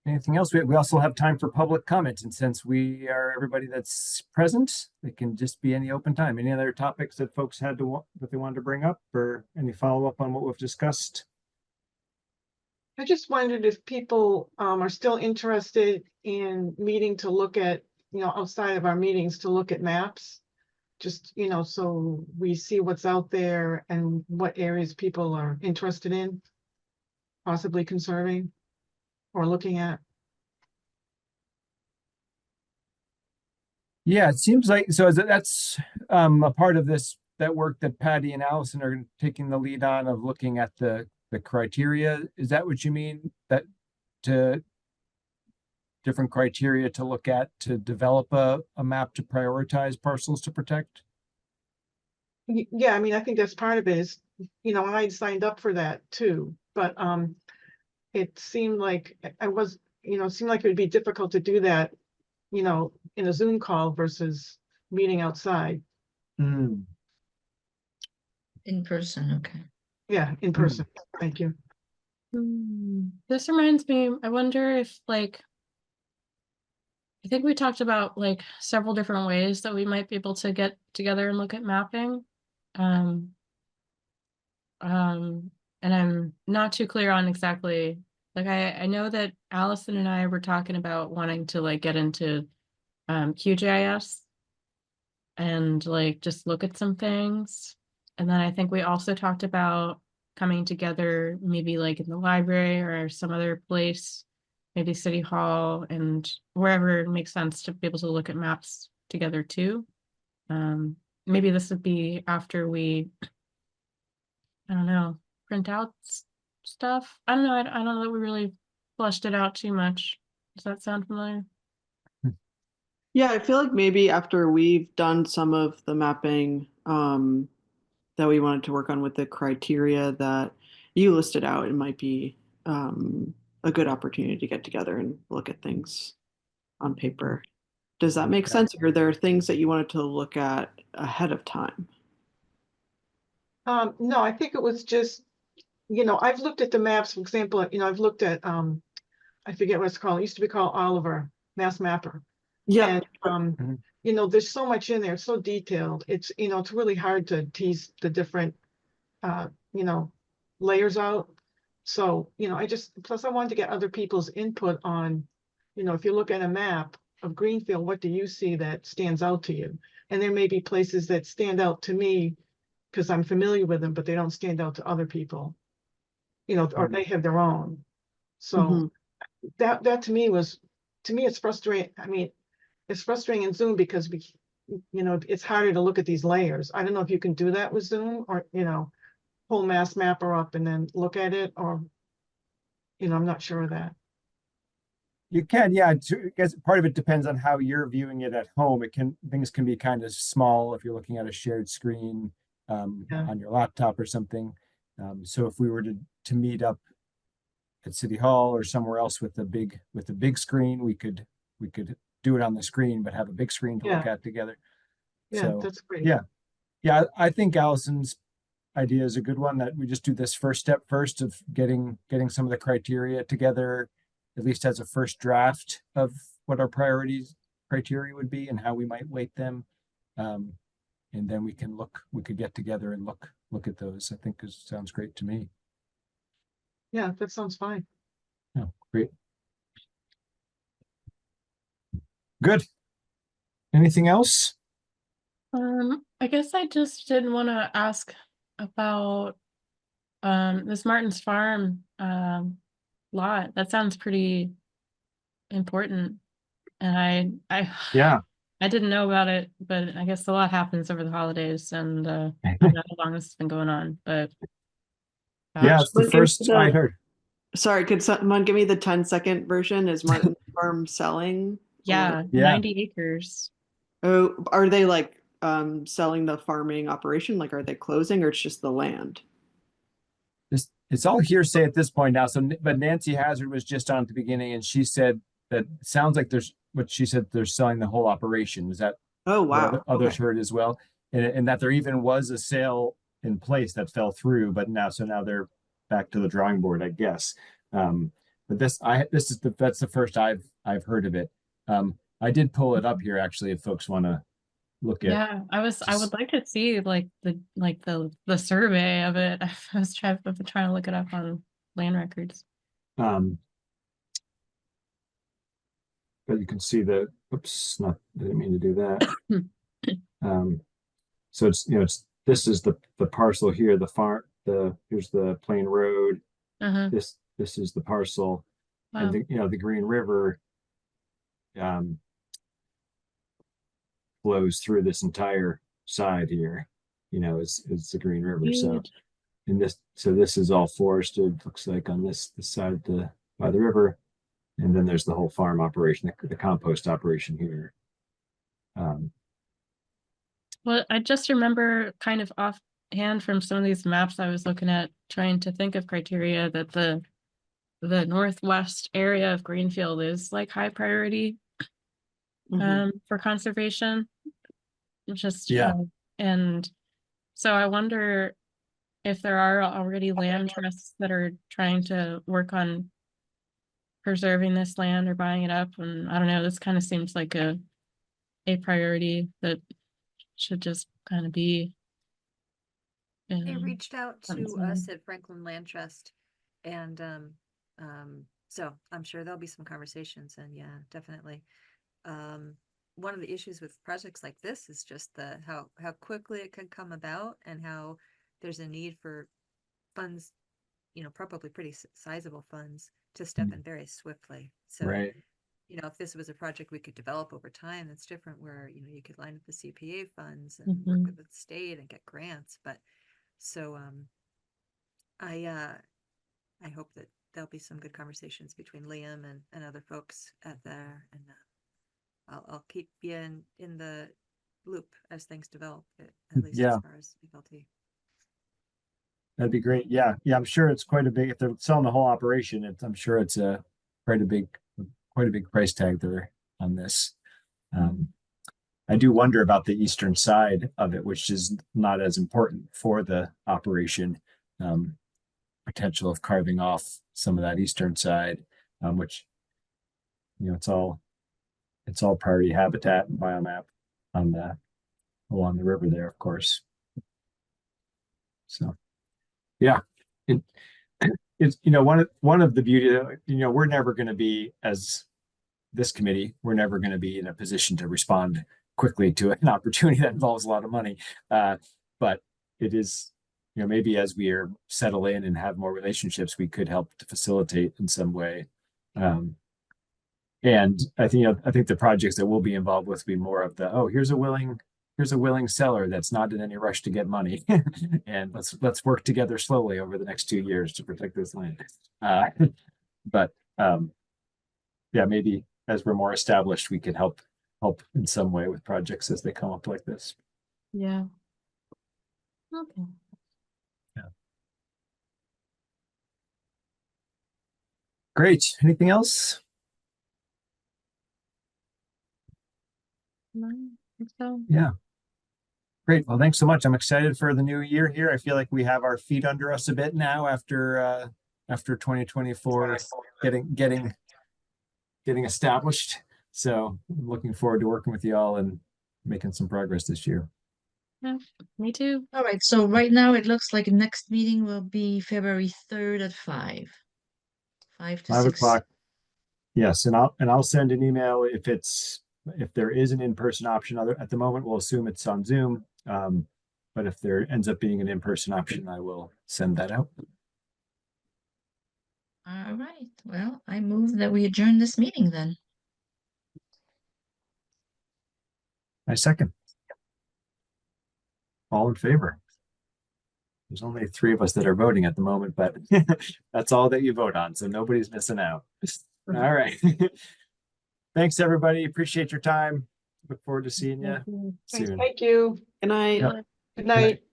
Anything else? We also have time for public comment, and since we are everybody that's present, it can just be any open time. Any other topics that folks had that they wanted to bring up, or any follow up on what we've discussed? I just wondered if people are still interested in meeting to look at, outside of our meetings, to look at maps. Just, so we see what's out there and what areas people are interested in, possibly conserving or looking at. Yeah, it seems like so. That's a part of that work that Patty and Allison are taking the lead on of looking at the criteria. Is that what you mean? That to different criteria to look at to develop a map to prioritize parcels to protect? Yeah, I mean, I think that's part of it is, I signed up for that too, but it seemed like it seemed like it would be difficult to do that, in a Zoom call versus meeting outside. Mm. In person, okay. Yeah, in person. Thank you. This reminds me, I wonder if like I think we talked about like several different ways that we might be able to get together and look at mapping. Um, and I'm not too clear on exactly, like I know that Allison and I were talking about wanting to like get into QGIS and like just look at some things. And then I think we also talked about coming together maybe like in the library or some other place, maybe City Hall, and wherever it makes sense to be able to look at maps together too. Maybe this would be after we, I don't know, print out stuff. I don't know. I don't know that we really fleshed it out too much. Does that sound familiar? Yeah, I feel like maybe after we've done some of the mapping that we wanted to work on with the criteria that you listed out, it might be a good opportunity to get together and look at things on paper. Does that make sense? Or are there things that you wanted to look at ahead of time? No, I think it was just, I've looked at the maps, for example, I've looked at, I forget what it's called. It used to be called Oliver, Mass Mapper. Yeah. And, there's so much in there, it's so detailed. It's, it's really hard to tease the different, layers out. So, plus I wanted to get other people's input on, if you look at a map of Greenfield, what do you see that stands out to you? And there may be places that stand out to me because I'm familiar with them, but they don't stand out to other people, or they have their own. So that to me it's frustrating. I mean, it's frustrating in Zoom because it's harder to look at these layers. I don't know if you can do that with Zoom or, pull Mass Mapper up and then look at it, or, I'm not sure of that. You can, yeah. I guess part of it depends on how you're viewing it at home. Things can be kind of small if you're looking at a shared screen on your laptop or something. So if we were to meet up at City Hall or somewhere else with a big screen, we could do it on the screen, but have a big screen to look at together. Yeah, So that's great. yeah. I think Allison's idea is a good one, that we just do this first step first of getting some of the criteria together, at least as a first draft of what our criteria would be and how we might weight them. And then we could get together and look at those. I think sounds great to me. Yeah, that sounds fine. Oh, great. Good. Anything else? I guess I just did want to ask about this Martin's Farm lot. That sounds pretty important. And I Yeah. I didn't know about it, but I guess a lot happens over the holidays, and I don't know how long this has been going on, but Yeah, it's the But give me first I heard. Sorry, could someone give me the 10-second version? Is Martin Farm selling? yeah, Yeah. 90 acres. Oh, are they like selling the farming operation? Like, are they closing or it's just the land? It's all hearsay at this point now. So, but Nancy Hazard was just on at the beginning, and she said that it sounds like there's what she said they're selling the whole operation. Is that Oh, what wow. others Okay. heard as well? And that there even was a sale in place that fell through, but now they're back to the drawing board, I guess. But that's the first I've heard of it. I did pull it up here actually if folks want to look at. Yeah, I would like to see like the survey of it. I've been trying to look it up on land records. Um, but you can see oops, didn't mean to do that. So this is the parcel here, the farm, here's the plain road. Uh-huh. This is the parcel, and Wow. the Green River flows through this entire side here. Is the Green River. So Huge. this is all forested, looks like on this side by the river. And then there's the whole farm operation, the compost operation here. Well, I just remember kind of offhand from some of these maps I was looking at, trying to think of criteria that the northwest area of Greenfield is like high priority for conservation. Just Yeah. And so I wonder if there are already land trusts that are trying to work on preserving this land or buying it up. And I don't know, this kind of seems like a priority that should just kind of be. They reached out front and to center. us at Franklin Land Trust, and so I'm sure there'll be some conversations, and yeah, definitely. One of the issues with projects like this is just how quickly it can come about, and how there's a need for funds, probably pretty sizable funds to step in very swiftly. So, Right. if this was a project we could develop over time, that's different, where you could line up the CPA funds and work with the state and get grants. But so I hope that there'll be some good conversations between Liam and other folks at there, and I'll keep you in the loop as things develop, at least Yeah. as far as FLT. That'd be great. Yeah. I'm sure it's quite a big, if they're selling the whole operation, I'm sure it's quite a big price tag there on this. I do wonder about the eastern side of it, which is not as important for the operation. Potential of carving off some of that eastern side, which it's all priority habitat and biomap along the river there, of course. So, yeah, it's one of the beauty. We're never going to be, as this committee, we're never going to be in a position to respond quickly to an opportunity that involves a lot of money. But it is, maybe as we settle in and have more relationships, we could help to facilitate in some way. And I think the projects that we'll be involved with will be more of here's a willing seller that's not in any rush to get money, and let's work together slowly over the next 2 years to protect this land. But yeah, maybe as we're more established, we could help in some way with projects as they come up like this. Yeah. Okay. Yeah. Great. Anything else? No, I think so. Yeah. Great. Well, thanks so much. I'm excited for the new year here. I feel like we have our feet under us a bit now after 2024 getting established. So I'm looking forward to working with you all and making some progress this year. Yeah, me too. All right, so right now it looks like the next meeting will be February 3rd at 5 to 5 6. o'clock. Yes, and I'll send an email if there is an in-person option. At the moment, we'll assume it's on Zoom. But if there ends up being an in-person option, I will send that out. All right, well, I move that we adjourn this meeting then. I second. All in favor? There's only 3 of us that are voting at the moment, but that's all that you vote on, so nobody's missing out. All right. Thanks, everybody. Appreciate your time. Look forward to seeing you soon. Thank you. Good night. Yep. Good night.